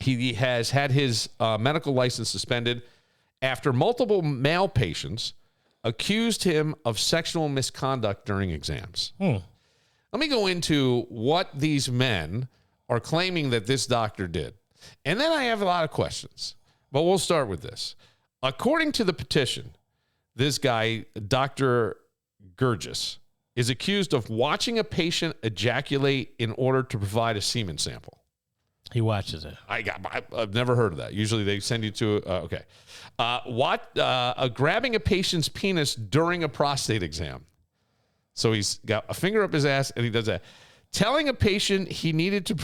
He has had his medical license suspended after multiple male patients accused him of sexual misconduct during exams. Let me go into what these men are claiming that this doctor did. And then I have a lot of questions, but we'll start with this. According to the petition, this guy, Dr. Gurgis, is accused of watching a patient ejaculate in order to provide a semen sample. He watches it. I've never heard of that. Usually they send you to, okay. Grabbing a patient's penis during a prostate exam. So he's got a finger up his ass and he does that. Telling a patient he needed to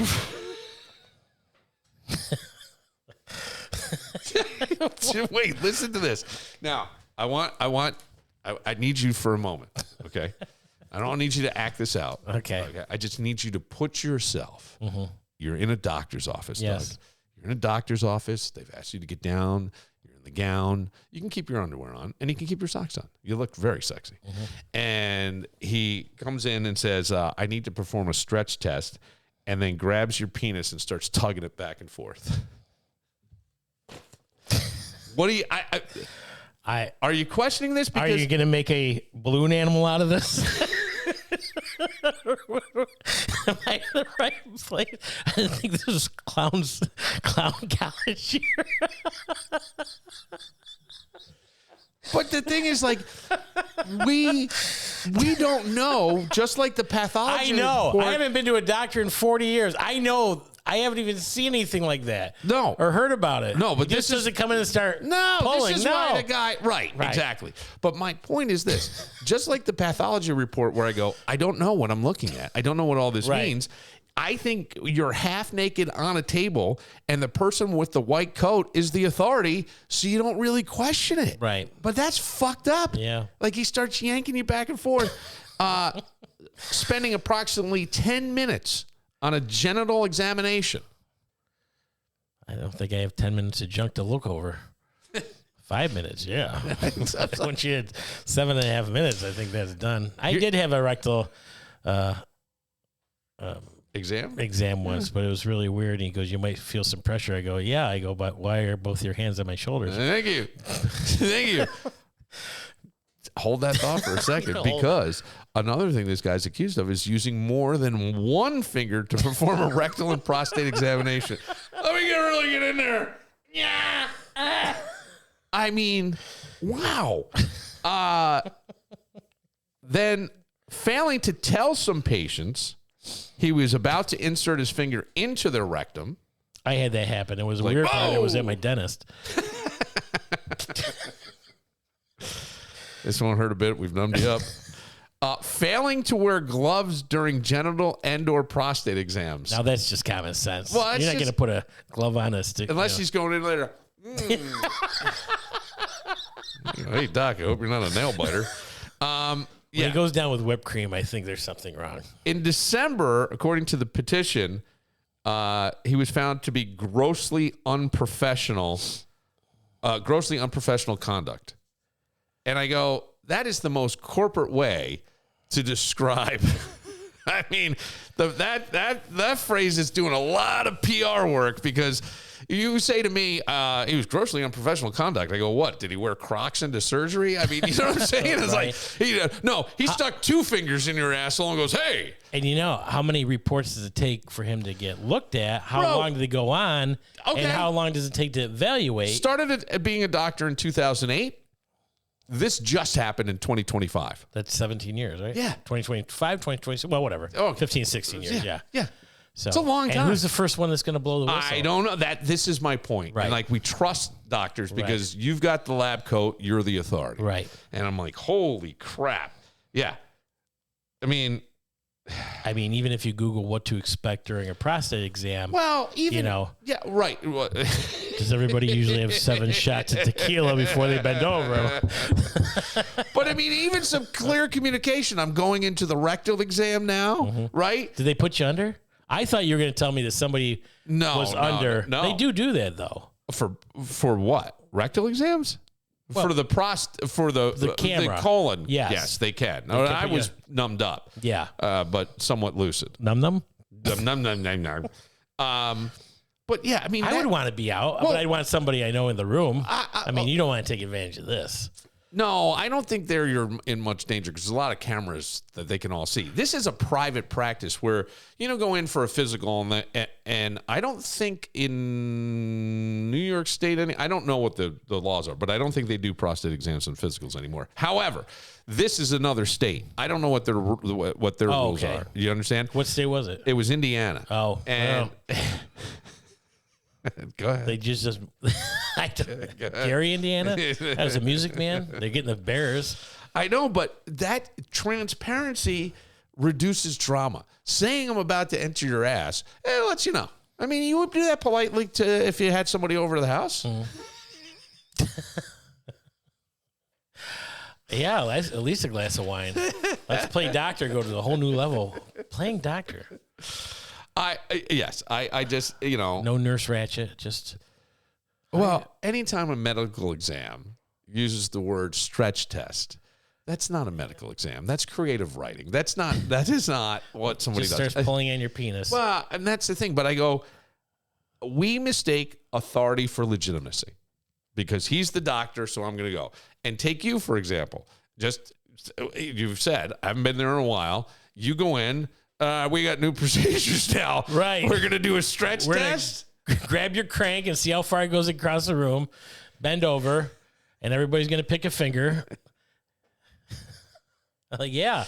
wait, listen to this. Now, I need you for a moment, okay? I don't need you to act this out. Okay. I just need you to put yourself. You're in a doctor's office, yes. Doug. You're in a doctor's office. They've asked you to get down. You're in the gown. You can keep your underwear on, and you can keep your socks on. You look very sexy. And he comes in and says, I need to perform a stretch test, and then grabs your penis and starts tugging it back and forth. What do you... are you questioning this? Because, are you going to make a balloon animal out of this? Am I in the right place? I think this is clown college here. But the thing is, like, we don't know, just like the pathology. I know. Report. I haven't been to a doctor in 40 years. I know. I haven't even seen anything like that. No. Or heard about it. No, but this doesn't come in and start pulling. This is why the guy... Right, exactly. But my point is this. Just like the pathology report where I go, I don't know what I'm looking at. I don't know what all this means. I think you're half naked on a table and the person with the white coat is the authority, so you don't really question it. Right. But that's fucked up. Yeah. Like he starts yanking you back and forth. spending approximately 10 minutes on a genital examination. I don't think I have 10 minutes of junk to look over. 5 minutes, yeah. Once you had 7.5 minutes, I think that's done. I did have a rectal exam once, but it was really weird. And he goes, "You might feel some pressure." I go, "Yeah." I go, "But why are both your hands on my shoulders?" Thank you. Thank you. Hold that thought for a second, because another thing this guy's accused of is using more than one finger to perform a rectal and prostate examination. Let me really get in there. Yeah. I mean, wow. Then failing to tell some patients he was about to insert his finger into their rectum. I had that happen. It was a weird part. It was at my dentist. This won't hurt a bit. We've numbed you up. Failing to wear gloves during genital and/or prostate exams. Now that's just common sense. Well, you're not going to put a glove on a stick. Unless she's going in later. Hey, Doc, I hope you're not a nail biter. When it goes down with whipped cream, I think there's something wrong. In December, according to the petition, he was found to be grossly unprofessional conduct. And I go, that is the most corporate way to describe. I mean, that phrase is doing a lot of PR work, because you say to me, he was grossly unprofessional conduct. I go, what? Did he wear Crocs into surgery? I mean, you know what I'm saying? It's right. He stuck two fingers in your asshole and goes, hey. And you know, how many reports does it take for him to get looked at? How long do they go on? Okay. And how long does it take to evaluate? Started at being a doctor in 2008. This just happened in 2025. That's 17 years, right? Yeah. 2025, 2026, well, whatever. Oh, 15, 16 years, yeah. Yeah. So, it's a long time. And who's the first one that's going to blow the whistle? I don't know. This is my point. Right. And we trust doctors because you've got the lab coat, you're the authority. Right. And I'm like, holy crap. Yeah. I mean, even if you Google what to expect during a prostate exam, yeah, right. Does everybody usually have 7 shots of tequila before they bend over? But I mean, even some clear communication. I'm going into the rectal exam now, right? Did they put you under? I thought you were going to tell me that somebody was under. No. They do that though. For what? Rectal exams? Well, for the camera. The colon. Yes, they can. I was numbed up. Yeah. But somewhat lucid. Num. But yeah, I mean, I would want to be out, but I'd want somebody I know in the room. You don't want to take advantage of this. No, I don't think you're in much danger, because there's a lot of cameras that they can all see. This is a private practice where, go in for a physical, and I don't think in New York State, I don't know what the laws are, but I don't think they do prostate exams and physicals anymore. However, this is another state. I don't know what their rules are. You understand? What state was it? It was Indiana. Oh, and. Go ahead. They just Gary, Indiana. That was a Music Man. They're getting the Bears. I know, but that transparency reduces drama. Saying I'm about to enter your ass, lets you know. I mean, you would do that politely if you had somebody over to the house. Yeah, at least a glass of wine. Let's play doctor. Go to the whole new level. Playing doctor. I just, no Nurse Ratchet, just. Well, anytime a medical exam uses the word stretch test, that's not a medical exam. That's creative writing. That is not what somebody just does. Starts pulling on your penis. Well, and that's the thing. But I go, we mistake authority for legitimacy, because he's the doctor. So I'm going to go and take you, for example. You've said, I haven't been there in a while. You go in. We got new procedures now. Right. We're going to do a stretch test. Grab your crank and see how far it goes across the room. Bend over, and everybody's going to pick a finger. Yeah.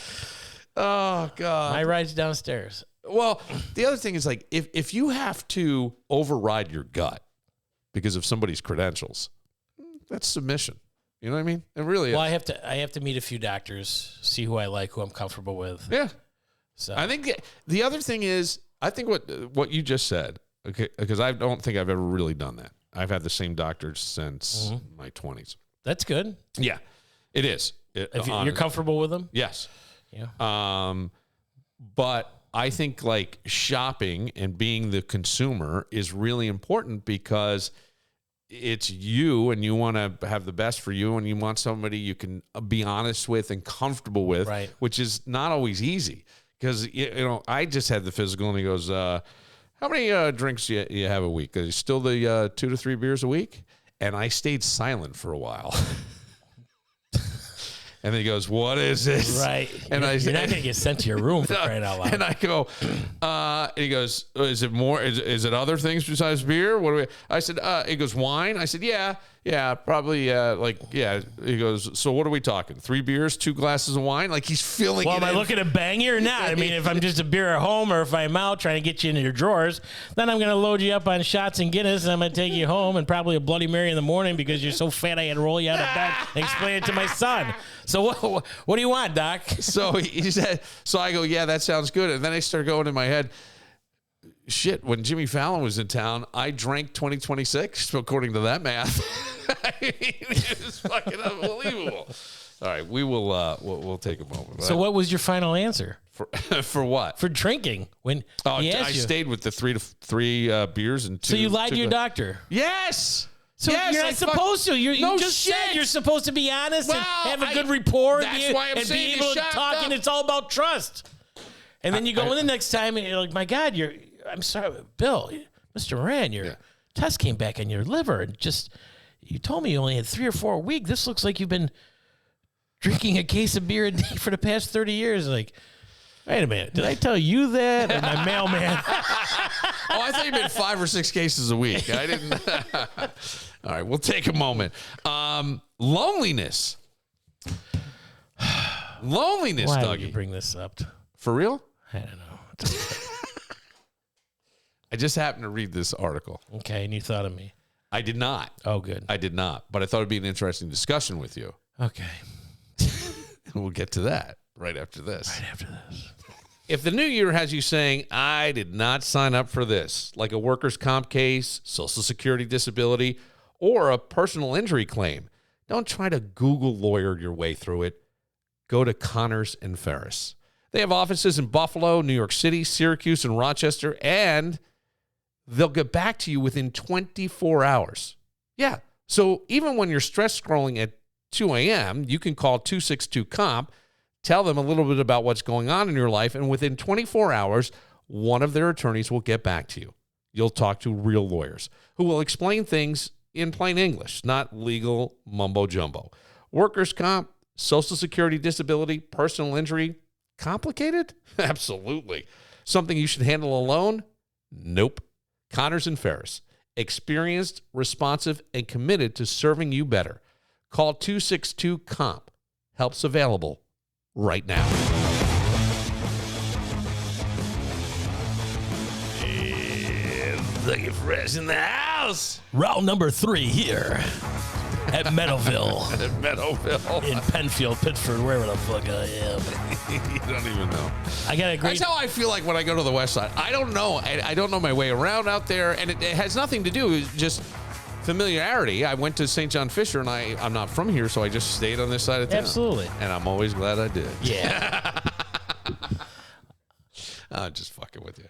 Oh, God. My ride's downstairs. Well, the other thing is, if you have to override your gut because of somebody's credentials, that's submission. You know what I mean? It really is. Well, I have to meet a few doctors, see who I like, who I'm comfortable with. Yeah. So I think the other thing is, I think what you just said, okay, because I don't think I've ever really done that. I've had the same doctor since my 20s. That's good. Yeah, it is. If you're comfortable with them? Yes. Yeah. But I think like shopping and being the consumer is really important because it's you and you want to have the best for you and you want somebody you can be honest with and comfortable with, right. which is not always easy because, I just had the physical and he goes, how many drinks do you have a week? Is it still the 2 to 3 beers a week? And I stayed silent for a while. And then he goes, what is this? Right. And you're not going to get sent to your room for crying out loud. And I go, and he goes, is it more? Is it other things besides beer? What do we? I said, he goes, wine. I said, yeah, probably. He goes, so what are we talking? 3 beers, 2 glasses of wine? Like he's filling. Well, it am I in. looking to bang you or not? I mean, if I'm just a beer at home or if I'm out trying to get you into your drawers, then I'm going to load you up on shots and Guinness and I'm going to take you home and probably a Bloody Mary in the morning because you're so fat I had to roll you out of bed and explain it to my son. So what do you want, Doc? So he said, so I go, yeah, that sounds good. And then I start going in my head, shit, when Jimmy Fallon was in town, I drank 2026, according to that math. I mean, it was fucking unbelievable. All right, we'll take a moment. So what was your final answer? For what? For drinking. When I stayed with the 3 beers and 2. So you lied to your doctor? Yes. So yes, you're not supposed to. You just said you're supposed to be honest and have a good rapport and be able to talk, and it's all about trust. And then you go in the next time and you're like, my God, I'm sorry, Bill, Mr. Moran, your test came back on your liver. And you told me you only had 3 or 4 a week. This looks like you've been drinking a case of beer a day for the past 30 years. Like, wait a minute, did I tell you that? Or my mailman? Oh, I thought you meant 5 or 6 cases a week. I didn't. All right, we'll take a moment. Loneliness. Loneliness, Why Dougie. would you bring this up? For real? I don't know. I just happened to read this article. Okay, and you thought of me. I did not. Oh, good. I did not, but I thought it'd be an interesting discussion with you. Okay. And we'll get to that right after this. Right after this. If the new year has you saying, I did not sign up for this, like a workers' comp case, Social Security disability, or a personal injury claim, don't try to Google lawyer your way through it. Go to Connors and Ferris. They have offices in Buffalo, New York City, Syracuse, and Rochester, and they'll get back to you within 24 hours. Yeah. So even when you're stress scrolling at 2 a.m., you can call 262-COMP, tell them a little bit about what's going on in your life, and within 24 hours, one of their attorneys will get back to you. You'll talk to real lawyers who will explain things in plain English, not legal mumbo-jumbo. Workers' comp, Social Security disability, personal injury, complicated? Absolutely. Something you should handle alone? Nope. Connors and Ferris, experienced, responsive, and committed to serving you better. Call 262-COMP. Help's available right now. Dougie Fresh in the house. Route number 3 here at Meadowville. At Meadowville. In Penfield, Pittsford, wherever the fuck I am. You don't even know. I got a great... That's how I feel like when I go to the West Side. I don't know. I don't know my way around out there, and it has nothing to do with just familiarity. I went to St. John Fisher, and I'm not from here, so I just stayed on this side of town. Absolutely. And I'm always glad I did. Yeah. I'm just fucking with you.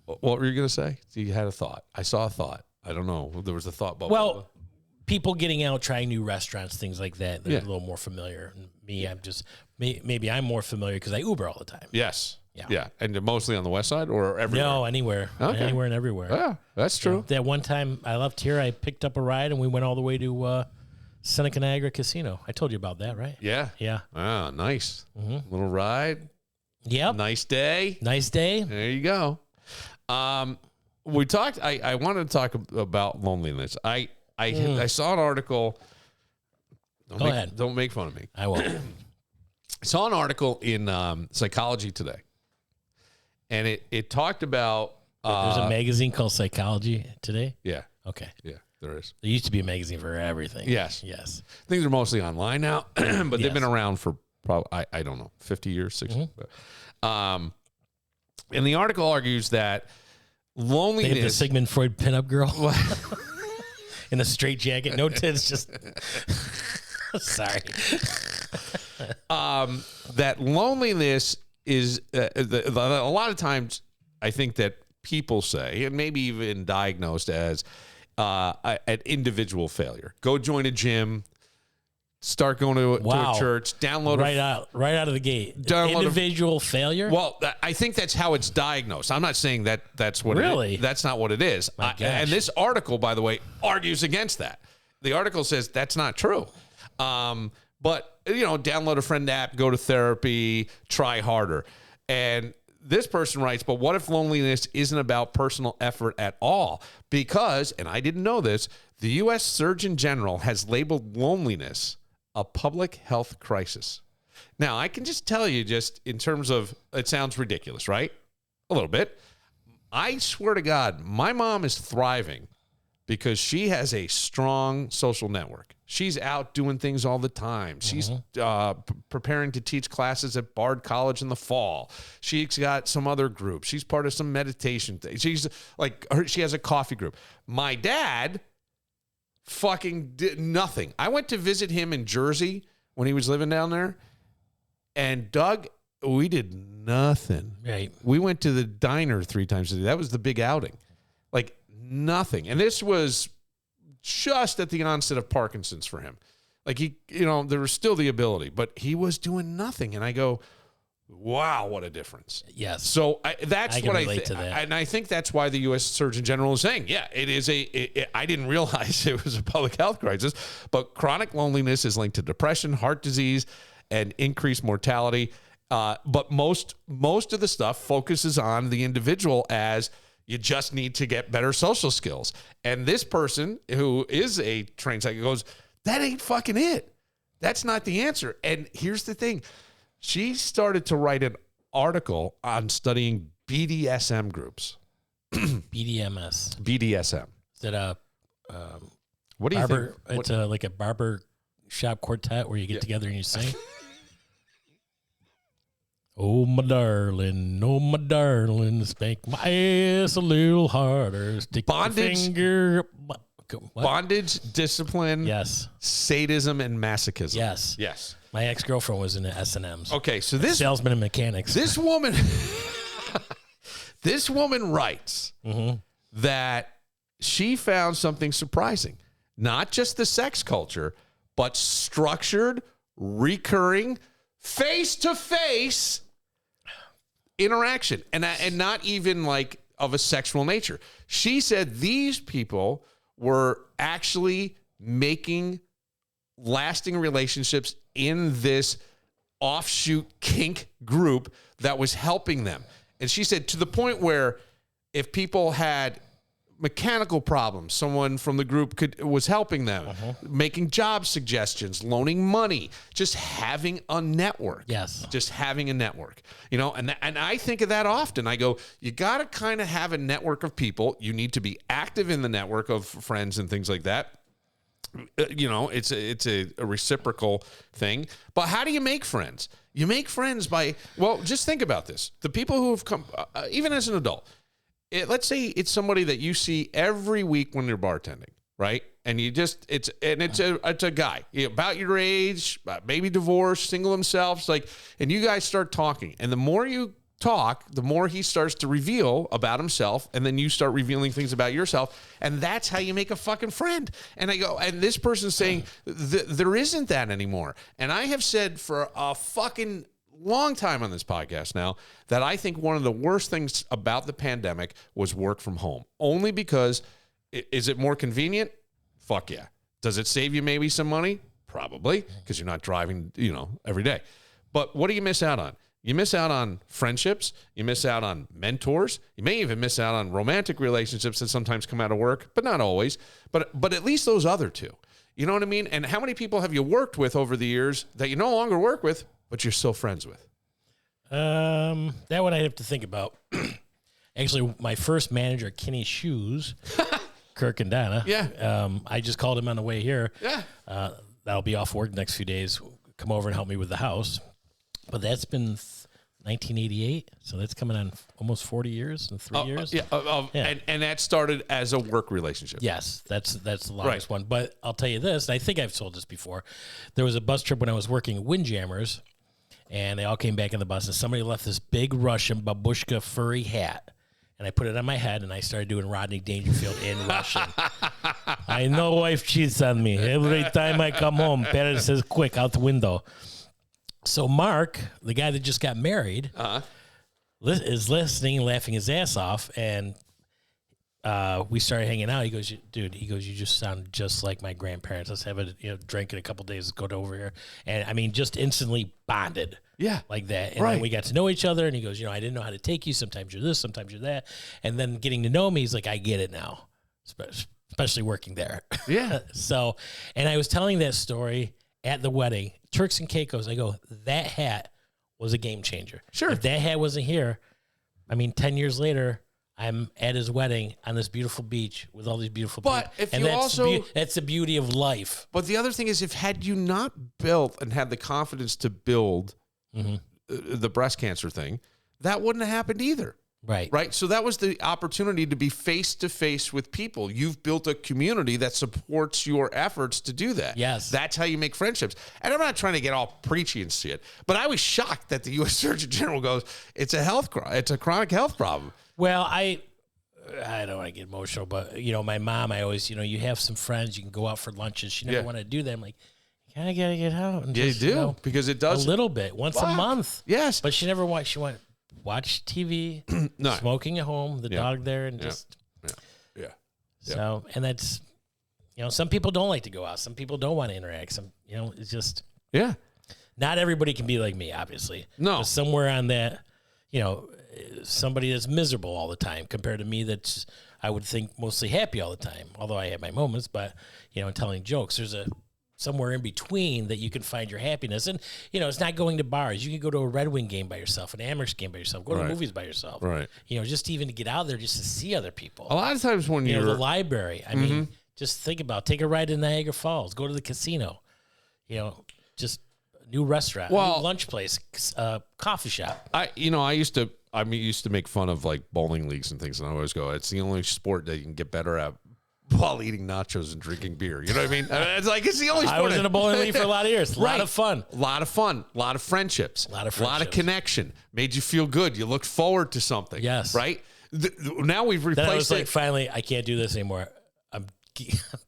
What were you going to say? You had a thought. I saw a thought. I don't know. There was a thought bubble. Well, people getting out, trying new restaurants, things like that, they're Yeah. a little more familiar. Me, I'm just... Maybe I'm more familiar because I Uber all the time. Yes. Yeah. Yeah. And mostly on the West Side or everywhere? No, anywhere. Okay. Anywhere and everywhere. Yeah, that's true. That one time I left here, I picked up a ride and we went all the way to Seneca Niagara Casino. I told you about that, right? Yeah. Yeah. Ah, nice. Mm-hmm. Little ride. Yep. Nice day. Nice day. There you go. We talked. I wanted to talk about loneliness. I saw an article. Go ahead. Don't make fun of me. I won't. I saw an article in Psychology Today, and it talked about. There's a magazine called Psychology Today. Yeah. Okay. Yeah. There is. There used to be a magazine for everything. Yes. Yes. Things are mostly online now, but Yes. they've been around for probably I don't know 50 years, 60. Mm-hmm. And the article argues that loneliness. They have the Sigmund Freud pinup girl in a straight jacket, no tits, just. Sorry. that loneliness is a lot of times I think that people say, and maybe even diagnosed as an individual failure. Go join a gym, start going to a church, download right out of the gate. Individual failure? Well, I think that's how it's diagnosed. I'm not saying that that's what really? It is. That's not what it is. And this article, by the way, argues against that. The article says that's not true. But, download a friend app, go to therapy, try harder. And this person writes, but what if loneliness isn't about personal effort at all? Because, and I didn't know this, the U.S. Surgeon General has labeled loneliness a public health crisis. Now, I can just tell you, just in terms of, it sounds ridiculous, right? A little bit. I swear to God, my mom is thriving because she has a strong social network. She's out doing things all the time. She's preparing to teach classes at Bard College in the fall. She's got some other group. She's part of some meditation thing. She has a coffee group. My dad fucking did nothing. I went to visit him in Jersey when he was living down there. And Doug, we did nothing. Right. We went to the diner 3 times a day. That was the big outing. Like nothing. And this was just at the onset of Parkinson's for him. Like there was still the ability, but he was doing nothing. And I go, wow, what a difference. Yes. So that's what I relate to that. And I think that's why the U.S. Surgeon General is saying, yeah, it is I didn't realize it was a public health crisis, but chronic loneliness is linked to depression, heart disease, and increased mortality. But most of the stuff focuses on the individual as you just need to get better social skills. And this person who is a trained psychologist goes, that ain't fucking it. That's not the answer. And here's the thing. She started to write an article on studying BDSM groups. BDSM. Is it a what do you think? It's like a barber shop quartet where you get together and you sing. Oh my darling, spank my ass a little harder. Stick Bondage, your finger. Bondage, discipline, yes, sadism, and masochism. Yes. My ex-girlfriend was in the S&Ms. Okay, so this salesman and mechanics. This woman, writes that she found something surprising. Not just the sex culture, but structured, recurring, face-to-face interaction, and not even like of a sexual nature. She said these people were actually making lasting relationships in this offshoot kink group that was helping them. And she said to the point where if people had mechanical problems, someone from the group was helping them, making job suggestions, loaning money, just having a network. Yes. Just having a network. And I think of that often. I go, you got to kind of have a network of people. You need to be active in the network of friends and things like that. It's a reciprocal thing. But how do you make friends? You make friends by, just think about this. The people who have come, even as an adult, let's say it's somebody that you see every week when you're bartending, right? And it's a guy about your age, maybe divorced, single himself. And you guys start talking, and the more you talk, the more he starts to reveal about himself, and then you start revealing things about yourself, and that's how you make a fucking friend. And I go, and this person's saying there isn't that anymore. And I have said for a fucking long time on this podcast now that I think one of the worst things about the pandemic was work from home. Only because, is it more convenient? Fuck yeah. Does it save you maybe some money? Probably, because you're not driving, every day. But what do you miss out on? You miss out on friendships. You miss out on mentors. You may even miss out on romantic relationships that sometimes come out of work, but not always. But at least those other two. You know what I mean? And how many people have you worked with over the years that you no longer work with, but you're still friends with? That one I have to think about. Actually, my first manager, Kenny Shoes, Kirk and Donna. Yeah. I just called him on the way here. Yeah. That'll be off work the next few days. Come over and help me with the house. But that's been 1988. So that's coming on almost 40 years in 3 years. Yeah. And that started as a work relationship. Yes, that's the longest one. But I'll tell you this, and I think I've told this before. There was a bus trip when I was working at Windjammers, and they all came back in the bus, and somebody left this big Russian babushka furry hat. And I put it on my head, and I started doing Rodney Dangerfield in Russian. I know wife cheats on me. Every time I come home, parents says, quick, out the window. So Mark, the guy that just got married, is listening and laughing his ass off. And we started hanging out. He goes, dude, you just sound just like my grandparents. Let's have a drink in a couple days. Let's go over here. And, I mean, just instantly bonded. Yeah. Like that. And then we got to know each other. And he goes, I didn't know how to take you. Sometimes you're this, sometimes you're that. And then getting to know me, he's like, I get it now, especially working there. Yeah. So, and I was telling that story at the wedding, Turks and Caicos. I go, that hat was a game changer. Sure. If that hat wasn't here, 10 years later, I'm at his wedding on this beautiful beach with all these beautiful people. But if you that's the beauty of life. But the other thing is, had you not built and had the confidence to build the breast cancer thing, that wouldn't have happened either. Right. So that was the opportunity to be face to face with people. You've built a community that supports your efforts to do that. Yes. That's how you make friendships. And I'm not trying to get all preachy and shit, but I was shocked that the U.S. Surgeon General goes, it's a chronic health problem. Well, I don't want to get emotional, but, my mom, I always, you have some friends, you can go out for lunches. She never wanted to do that. I'm like, you kind of got to get out. And you do, because it does. A little bit, once a month. Yes. But she never watched, she went, watch TV, smoking at home, the dog there, and just. Yeah. So, and that's, some people don't like to go out. Some people don't want to interact. Some, it's just. Yeah. Not everybody can be like me, obviously. No. But somewhere on that, somebody that's miserable all the time compared to me that's, I would think, mostly happy all the time, although I have my moments, but, telling jokes. There's somewhere in between that you can find your happiness. And, it's not going to bars. You can go to a Red Wing game by yourself, an Amherst game by yourself, go to movies by yourself. Right. Just even to get out there just to see other people. A lot of times when you're... the library. I mean, just think about, take a ride to Niagara Falls, go to the casino, just a new restaurant, new lunch place, coffee shop. I used to make fun of like bowling leagues and things, and I always go, it's the only sport that you can get better at while eating nachos and drinking beer. You know what I mean? It's the only sport. I was in a bowling league for a lot of years. A lot of fun. A lot of fun. A lot of friendships. A lot of connection. Made you feel good. You looked forward to something. Yes. Right? Now we've replaced then I was like, finally, I can't do this anymore. I'm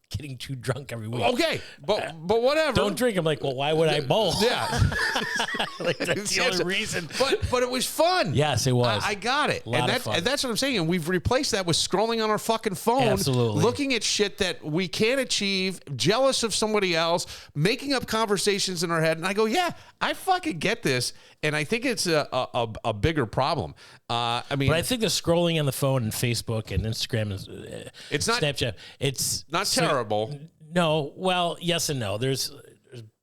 getting too drunk every week. Okay, but whatever. Don't drink. I'm like, well, why would I bowl? Yeah. That's the only reason. But it was fun. Yes, it was. I got it. And that's what I'm saying. And we've replaced that with scrolling on our fucking phone. Absolutely. Looking at shit that we can't achieve, jealous of somebody else, making up conversations in our head. And I go, yeah, I fucking get this. And I think it's a bigger problem. But I think the scrolling on the phone and Facebook and Instagram and it's not Snapchat, it's not terrible. No, well, yes and no. There's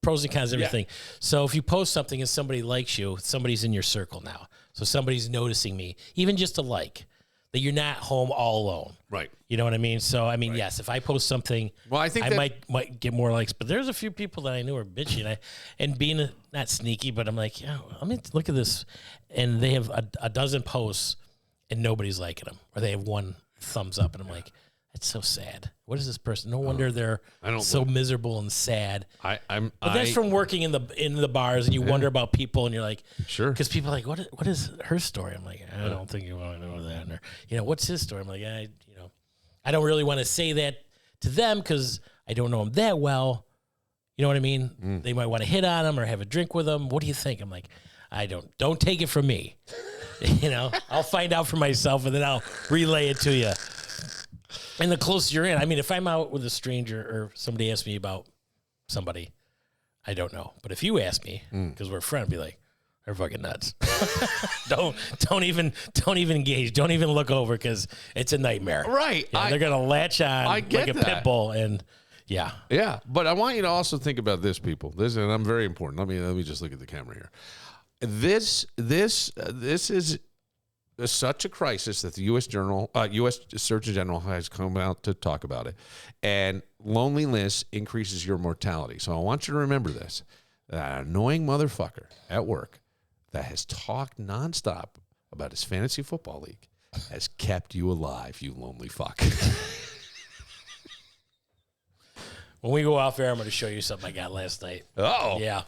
pros and cons, everything. Yeah. So if you post something and somebody likes you, somebody's in your circle now. So somebody's noticing me, even just a like, that you're not home all alone. Right. You know what I mean? So, yes, if I post something, I think I might get more likes, but there's a few people that I knew are bitchy and being not sneaky, but I'm like, let me look at this. And they have a dozen posts and nobody's liking them, or they have one thumbs up. And I'm like, that's so sad. What is this person? No wonder they're so miserable and sad. But that's from working in the bars, and you wonder about people, and you're like, sure, because people are like, what is her story? I'm like, I don't think you want to know that. Or, what's his story? I'm like, I don't really want to say that to them because I don't know them that well. You know what I mean? They might want to hit on them or have a drink with them. What do you think? I'm like, don't take it from me. I'll find out for myself, and then I'll relay it to you. And the closer you're in, if I'm out with a stranger or somebody asks me about somebody, I don't know. But if you ask me, because we're friends, be like, they're fucking nuts. don't even engage. Don't even look over because it's a nightmare. Right. They're gonna latch on like a pit bull, and yeah. But I want you to also think about this, people. And I'm very important. Let me just look at the camera here. This is such a crisis that the U.S. Surgeon General has come out to talk about it. And loneliness increases your mortality. So I want you to remember this. That annoying motherfucker at work that has talked nonstop about his fantasy football league has kept you alive, you lonely fuck. When we go off air, I'm going to show you something I got last night. Oh. Yeah.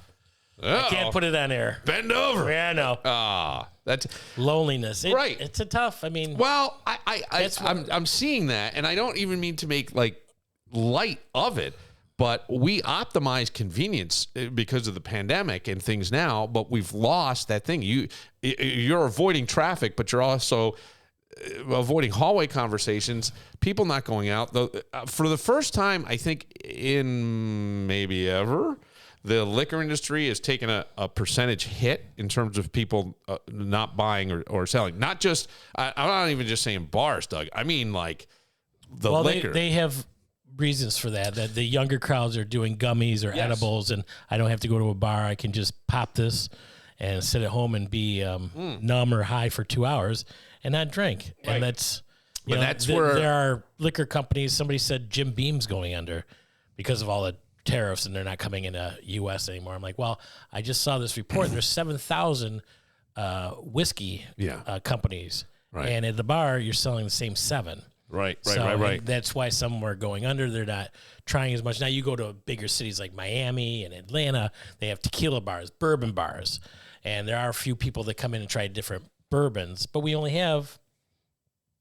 Oh. I can't put it on air. Bend over. Yeah, I know. That's Loneliness. right. It's a tough, I mean. Well, I'm seeing that, and I don't even mean to make like light of it, but we optimize convenience because of the pandemic and things now, but we've lost that thing. You're avoiding traffic, but you're also avoiding hallway conversations, people not going out. For the first time, I think in maybe ever, the liquor industry has taken a percentage hit in terms of people not buying or selling. Not just, I'm not even just saying bars, Doug. I mean like the liquor. They have reasons for that the younger crowds are doing gummies or edibles, and I don't have to go to a bar. I can just pop this and sit at home and be numb or high for 2 hours and not drink. Right. And that's, where there are liquor companies. Somebody said Jim Beam's going under because of all the tariffs and they're not coming into U.S. anymore. I'm like, well, I just saw this report. There's 7,000 whiskey companies. Right. And at the bar, you're selling the same 7. Right. That's why some are going under. They're not trying as much. Now you go to bigger cities like Miami and Atlanta, they have tequila bars, bourbon bars. And there are a few people that come in and try different bourbons, but we only have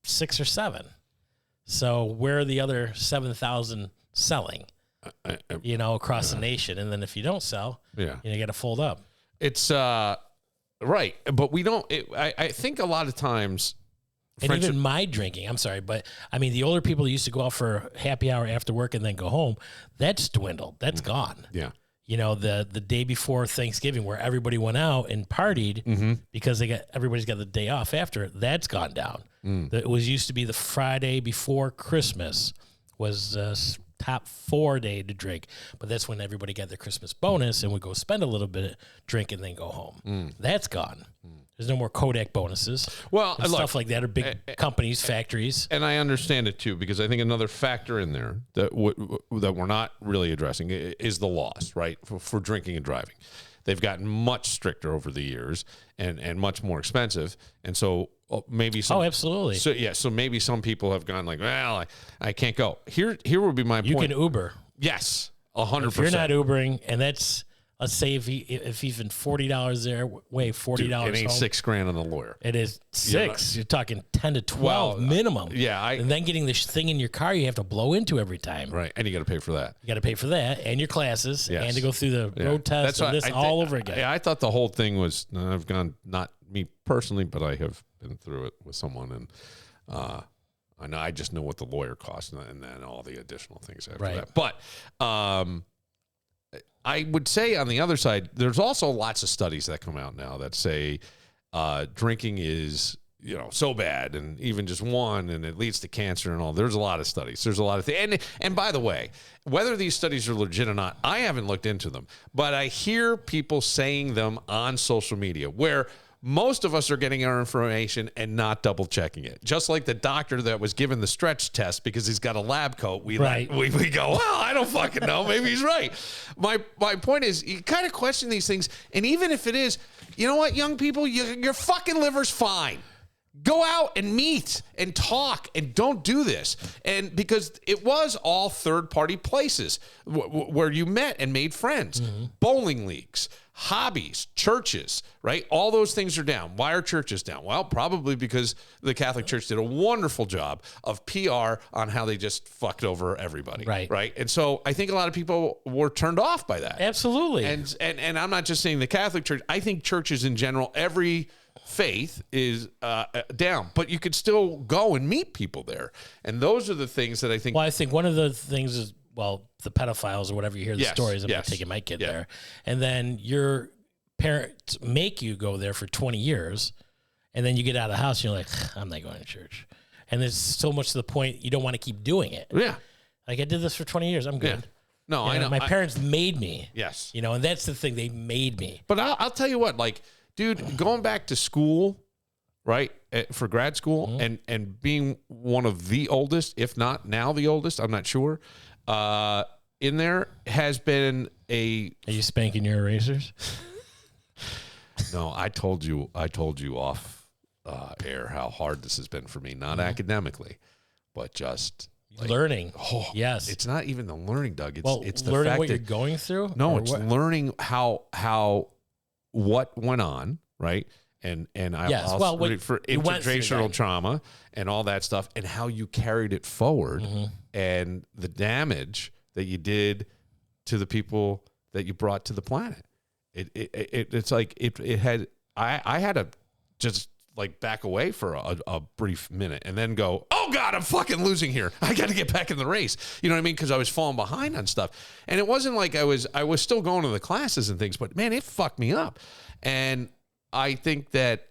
6 or 7. So where are the other 7,000 selling? Across the nation. And then if you don't sell, you got to fold up. It's right. But we don't, I think a lot of times. And even my drinking, I'm sorry, but I mean, the older people that used to go out for happy hour after work and then go home, that's dwindled. That's gone. Yeah. The day before Thanksgiving where everybody went out and partied because everybody's got the day off after, that's gone down. It was used to be the Friday before Christmas was top 4 day to drink, but that's when everybody got their Christmas bonus and would go spend a little bit, drink, and then go home. That's gone. There's no more Kodak bonuses. Well, stuff like that, or big companies, factories. And I understand it too, because I think another factor in there that we're not really addressing is the laws, right, for drinking and driving. They've gotten much stricter over the years and much more expensive. And so maybe some. Oh, absolutely. So maybe some people have gone like, well, I can't go. Here would be my point. You can Uber. Yes, 100%. If you're not Ubering, and that's, let's say if even $40 there, $40 Dude, it ain't home, $6,000 on the lawyer. It is 6. You're talking 10 to 12 minimum. Yeah, and then getting this thing in your car, you have to blow into every time. Right, and you got to pay for that. You got to pay for that and your classes and to go through the road test and this all over again. Yeah, I thought the whole thing was. I've gone, not me personally, but I have been through it with someone, and I just know what the lawyer costs and then all the additional things after that. But I would say on the other side, there's also lots of studies that come out now that say drinking is, so bad, and even just one, and it leads to cancer and all. There's a lot of studies. There's a lot of things. And by the way, whether these studies are legit or not, I haven't looked into them, but I hear people saying them on social media where most of us are getting our information and not double checking it. Just like the doctor that was given the stretch test because he's got a lab coat. We go, well, I don't fucking know. Maybe he's right. My point is, you kind of question these things. And even if it is, you know what, young people, your fucking liver's fine. Go out and meet and talk and don't do this. And because it was all third-party places where you met and made friends. Bowling leagues, hobbies, churches, right? All those things are down. Why are churches down? Well, probably because the Catholic Church did a wonderful job of PR on how they just fucked over everybody. Right. And so I think a lot of people were turned off by that. Absolutely. And I'm not just saying the Catholic Church. I think churches in general, every faith is down, but you could still go and meet people there. And those are the things that I think. Well, I think one of the things is, the pedophiles or whatever, you hear the stories. I'm not taking my kid there. And then your parents make you go there for 20 years. And then you get out of the house and you're like, I'm not going to church. And there's so much to the point you don't want to keep doing it. Yeah. Like, I did this for 20 years. I'm good. Yeah. No, I know. My parents made me. Yes. And that's the thing. They made me. But I'll tell you what, like, dude, going back to school, right, for grad school, and being one of the oldest, if not now the oldest, I'm not sure, in there has been a... Are you spanking your erasers? No, I told you off air how hard this has been for me, not academically, but just like, learning. Oh, yes. It's not even the learning, Doug. It's the learning fact what that, you're going through. No, it's learning how what went on, right? And I'll for intergenerational trauma and all that stuff, and how you carried it forward, and the damage that you did to the people that you brought to the planet. It's like it had. I had to just like back away for a brief minute and then go, oh God, I'm fucking losing here. I got to get back in the race. You know what I mean? Because I was falling behind on stuff, and it wasn't like I was still going to the classes and things, but man, it fucked me up. And I think that,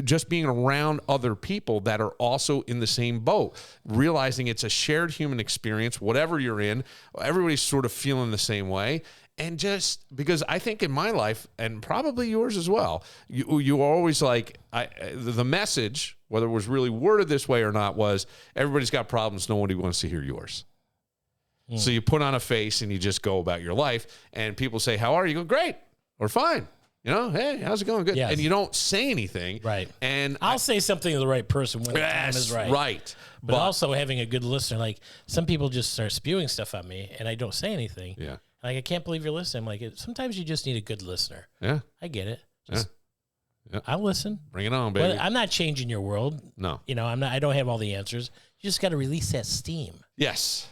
just being around other people that are also in the same boat, realizing it's a shared human experience, whatever you're in, everybody's sort of feeling the same way. And just because I think in my life, and probably yours as well, you always like, the message, whether it was really worded this way or not, was everybody's got problems. Nobody wants to hear yours. So you put on a face and you just go about your life, and people say, how are you? You go, great or fine. You know, hey, how's it going? Good. Yes. And you don't say anything. Right. And I'll say something to the right person when the time is right. Right. But also having a good listener. Like, some people just start spewing stuff on me and I don't say anything. Yeah. Like, I can't believe you're listening. I'm like, sometimes you just need a good listener. Yeah. I get it. I'll listen. Bring it on, baby. But I'm not changing your world. No. You know, I don't have all the answers. You just got to release that steam. Yes.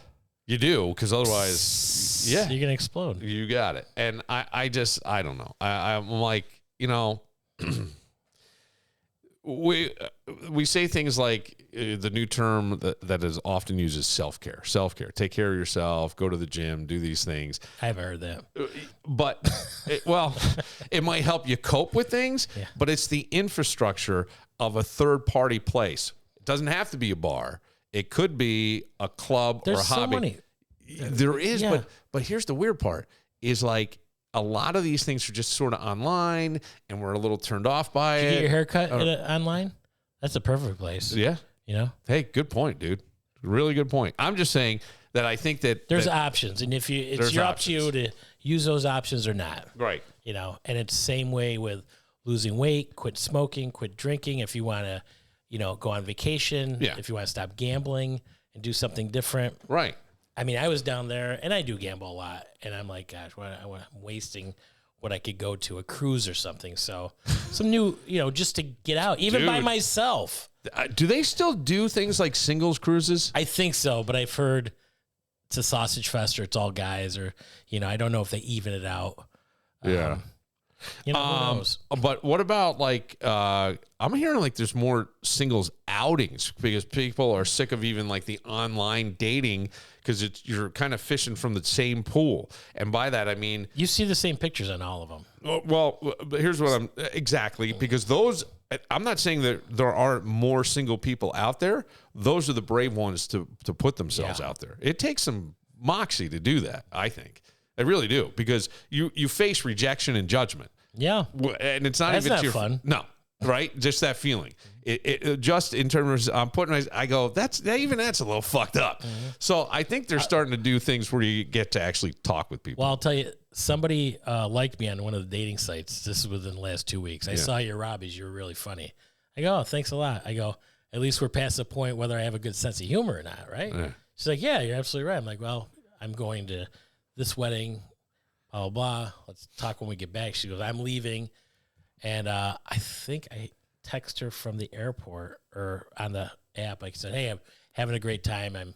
You do, because otherwise, you're going to explode. You got it. And I don't know. I'm like, you know, we say things like the new term that is often used is self-care. Self-care. Take care of yourself, go to the gym, do these things. I haven't heard that. But, it might help you cope with things, but it's the infrastructure of a third-party place. It doesn't have to be a bar. It could be a club or a hobby. So many. There is, but here's the weird part, is like a lot of these things are just sort of online, and we're a little turned off by it. Did you get your haircut online? That's a perfect place. Yeah. You know? Hey, good point, dude. Really good point. I'm just saying that I think that there's options, and if it's up to you to use those options or not. Right. You know, and it's the same way with losing weight, quit smoking, quit drinking. If you want to, you know, go on vacation, if you want to stop gambling and do something different. Right. I mean, I was down there, and I do gamble a lot, and I'm like, gosh, I'm wasting what I could go to a cruise or something. So some new, you know, just to get out, even by myself. Do they still do things like singles cruises? I think so, but I've heard it's a sausage fest, or it's all guys, or, you know, I don't know if they even it out. Yeah. You know, who knows? But what about like, I'm hearing like there's more singles outings because people are sick of even like the online dating, because you're kind of fishing from the same pool. And by that, I mean, you see the same pictures on all of them. Well, here's what because those, I'm not saying that there aren't more single people out there. Those are the brave ones to put themselves out there. It takes some moxie to do that, I think. I really do, because you face rejection and judgment. Yeah. And it's not That's even not fun. No, right? Just that feeling. It just in terms of I go, that's a little fucked up. Mm-hmm. So I think they're starting to do things where you get to actually talk with people. Well, I'll tell you, somebody liked me on one of the dating sites. This is within the last 2 weeks. I saw your Robbies. You were really funny. I go, oh, thanks a lot. I go, at least we're past the point whether I have a good sense of humor or not, right? Yeah. She's like, yeah, you're absolutely right. I'm like, well, I'm going to this wedding, blah, blah, blah. Let's talk when we get back. She goes, I'm leaving. And I think I text her from the airport or on the app. I said, hey, I'm having a great time. I'm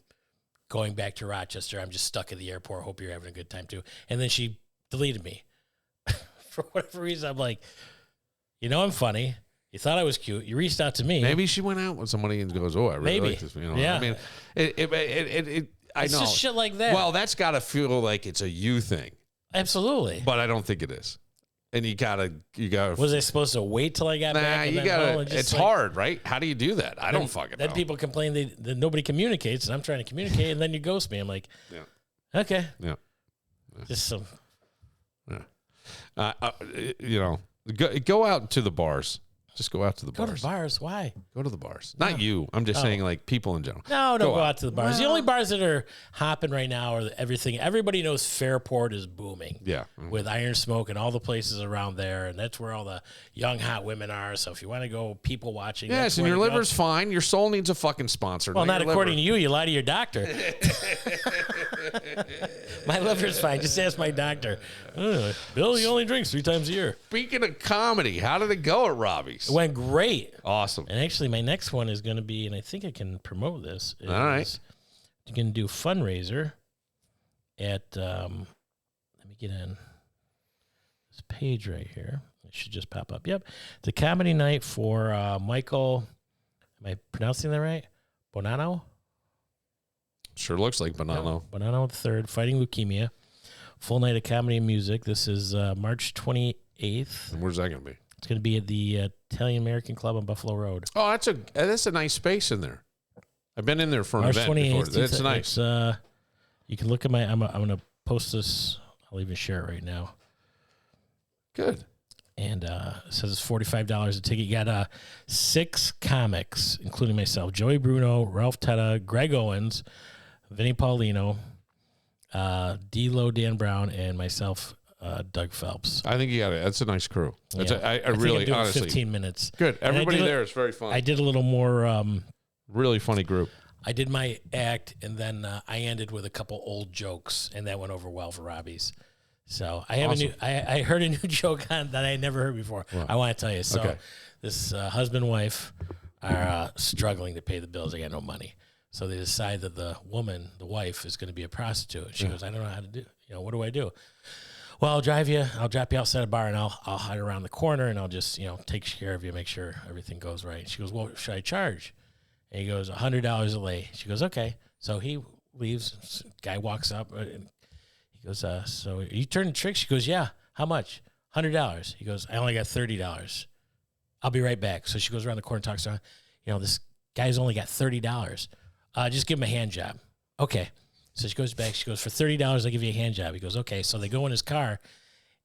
going back to Rochester. I'm just stuck at the airport. Hope you're having a good time too. And then she deleted me. For whatever reason, I'm like, you know, I'm funny. You thought I was cute. You reached out to me. Maybe she went out with somebody and goes, oh, I really like this. You know, yeah. I mean, I it's know. Just shit like that. Well, that's got to feel like it's a you thing. Absolutely. But I don't think it is. And you gotta. Was I supposed to wait till I got back? You gotta. It's like, hard, right? How do you do that? I don't fucking know. Then people complain that nobody communicates, and I'm trying to communicate, and then you ghost me. I'm like, okay. Yeah. Just some. Yeah. You know, go out to the bars. Just go out to the Go bars. to the bars. Why? Go to the bars. Not you. I'm just saying, like, people in general. No, don't go out to the bars. The only bars that are hopping right now are everything. Everybody knows Fairport is booming. Yeah. With Iron Smoke and all the places around there, and that's where all the young hot women are. So if you want to go people watching, Yes, and your liver's fine. Your soul needs a fucking sponsor. Well, not your according liver. to you. You lie to your doctor. My liver's fine. Just ask my doctor. Bill, he only drinks 3 times a year. Speaking of comedy, how did it go at Robbie's? It went great. Awesome. And actually, my next one is going to be, and I think I can promote this. All right. You can do fundraiser at, let me get in this page right here. It should just pop up. Yep. It's a comedy night for Michael, am I pronouncing that right? Bonanno? Sure looks like Bonanno. Bonanno III, fighting leukemia. Full night of comedy and music. This is March 28th. And where's that going to be? It's going to be at the Italian American Club on Buffalo Road. Oh, that's a nice space in there. I've been in there for an March event 28th, before. That's nice. You can look at my. I'm going to post this. I'll even share it right now. Good. And it says it's $45 a ticket. You got 6 comics, including myself: Joey Bruno, Ralph Tetta, Greg Owens, Vinny Paulino, D-Lo, Dan Brown, and myself, Doug Phelps. I think you got it. That's a nice crew. That's Yeah. I really, think I'm doing honestly. 15 minutes. Good. And Everybody there is very fun. I did a little more. Really funny group. I did my act, and then I ended with a couple old jokes, and that went over well for Robbie's. So I have Awesome. I heard a new joke on that I had never heard before. Wow. I want to tell you. So Okay. this husband and wife are struggling to pay the bills. They got no money. So they decide that the wife, is going to be a prostitute. She goes, I don't know how to do. What do I do? Well, I'll drop you outside a bar, and I'll hide around the corner, and I'll just take care of you, make sure everything goes right. She goes, well, should I charge? And he goes, $100 a lay. She goes, okay. So he leaves. Guy walks up, and he goes, so you turning tricks? She goes, yeah. How much? $100. He goes, I only got $30. I'll be right back. So she goes around the corner and talks to her. This guy's only got $30. Just give him a hand job. Okay. So she goes back. She goes, for $30, I'll give you a hand job. He goes, okay. So they go in his car,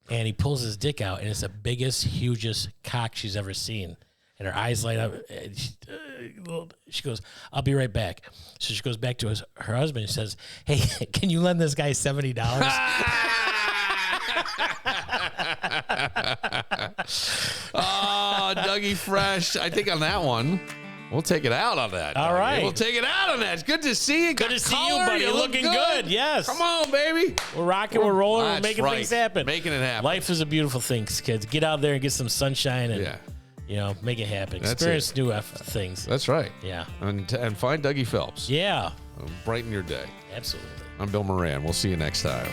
and he pulls his dick out, and it's the biggest, hugest cock she's ever seen. And her eyes light up. And she goes, I'll be right back. So she goes back to her husband and says, hey, can you lend this guy $70? Oh, Dougie Fresh. I think on that one, we'll take it out on that. All Dougie. right. We'll take it out on that. It's good to see you. Good to see you, buddy. You're looking good. Yes. Come on, baby. We're rocking, we're rolling, we're That's making right. things happen. Making it happen. Life is a beautiful thing, kids. Get out there and get some sunshine and, make it happen. That's Experience new things. That's right. Yeah. And find Dougie Phelps. Yeah. Brighten your day. Absolutely. I'm Bill Moran. We'll see you next time.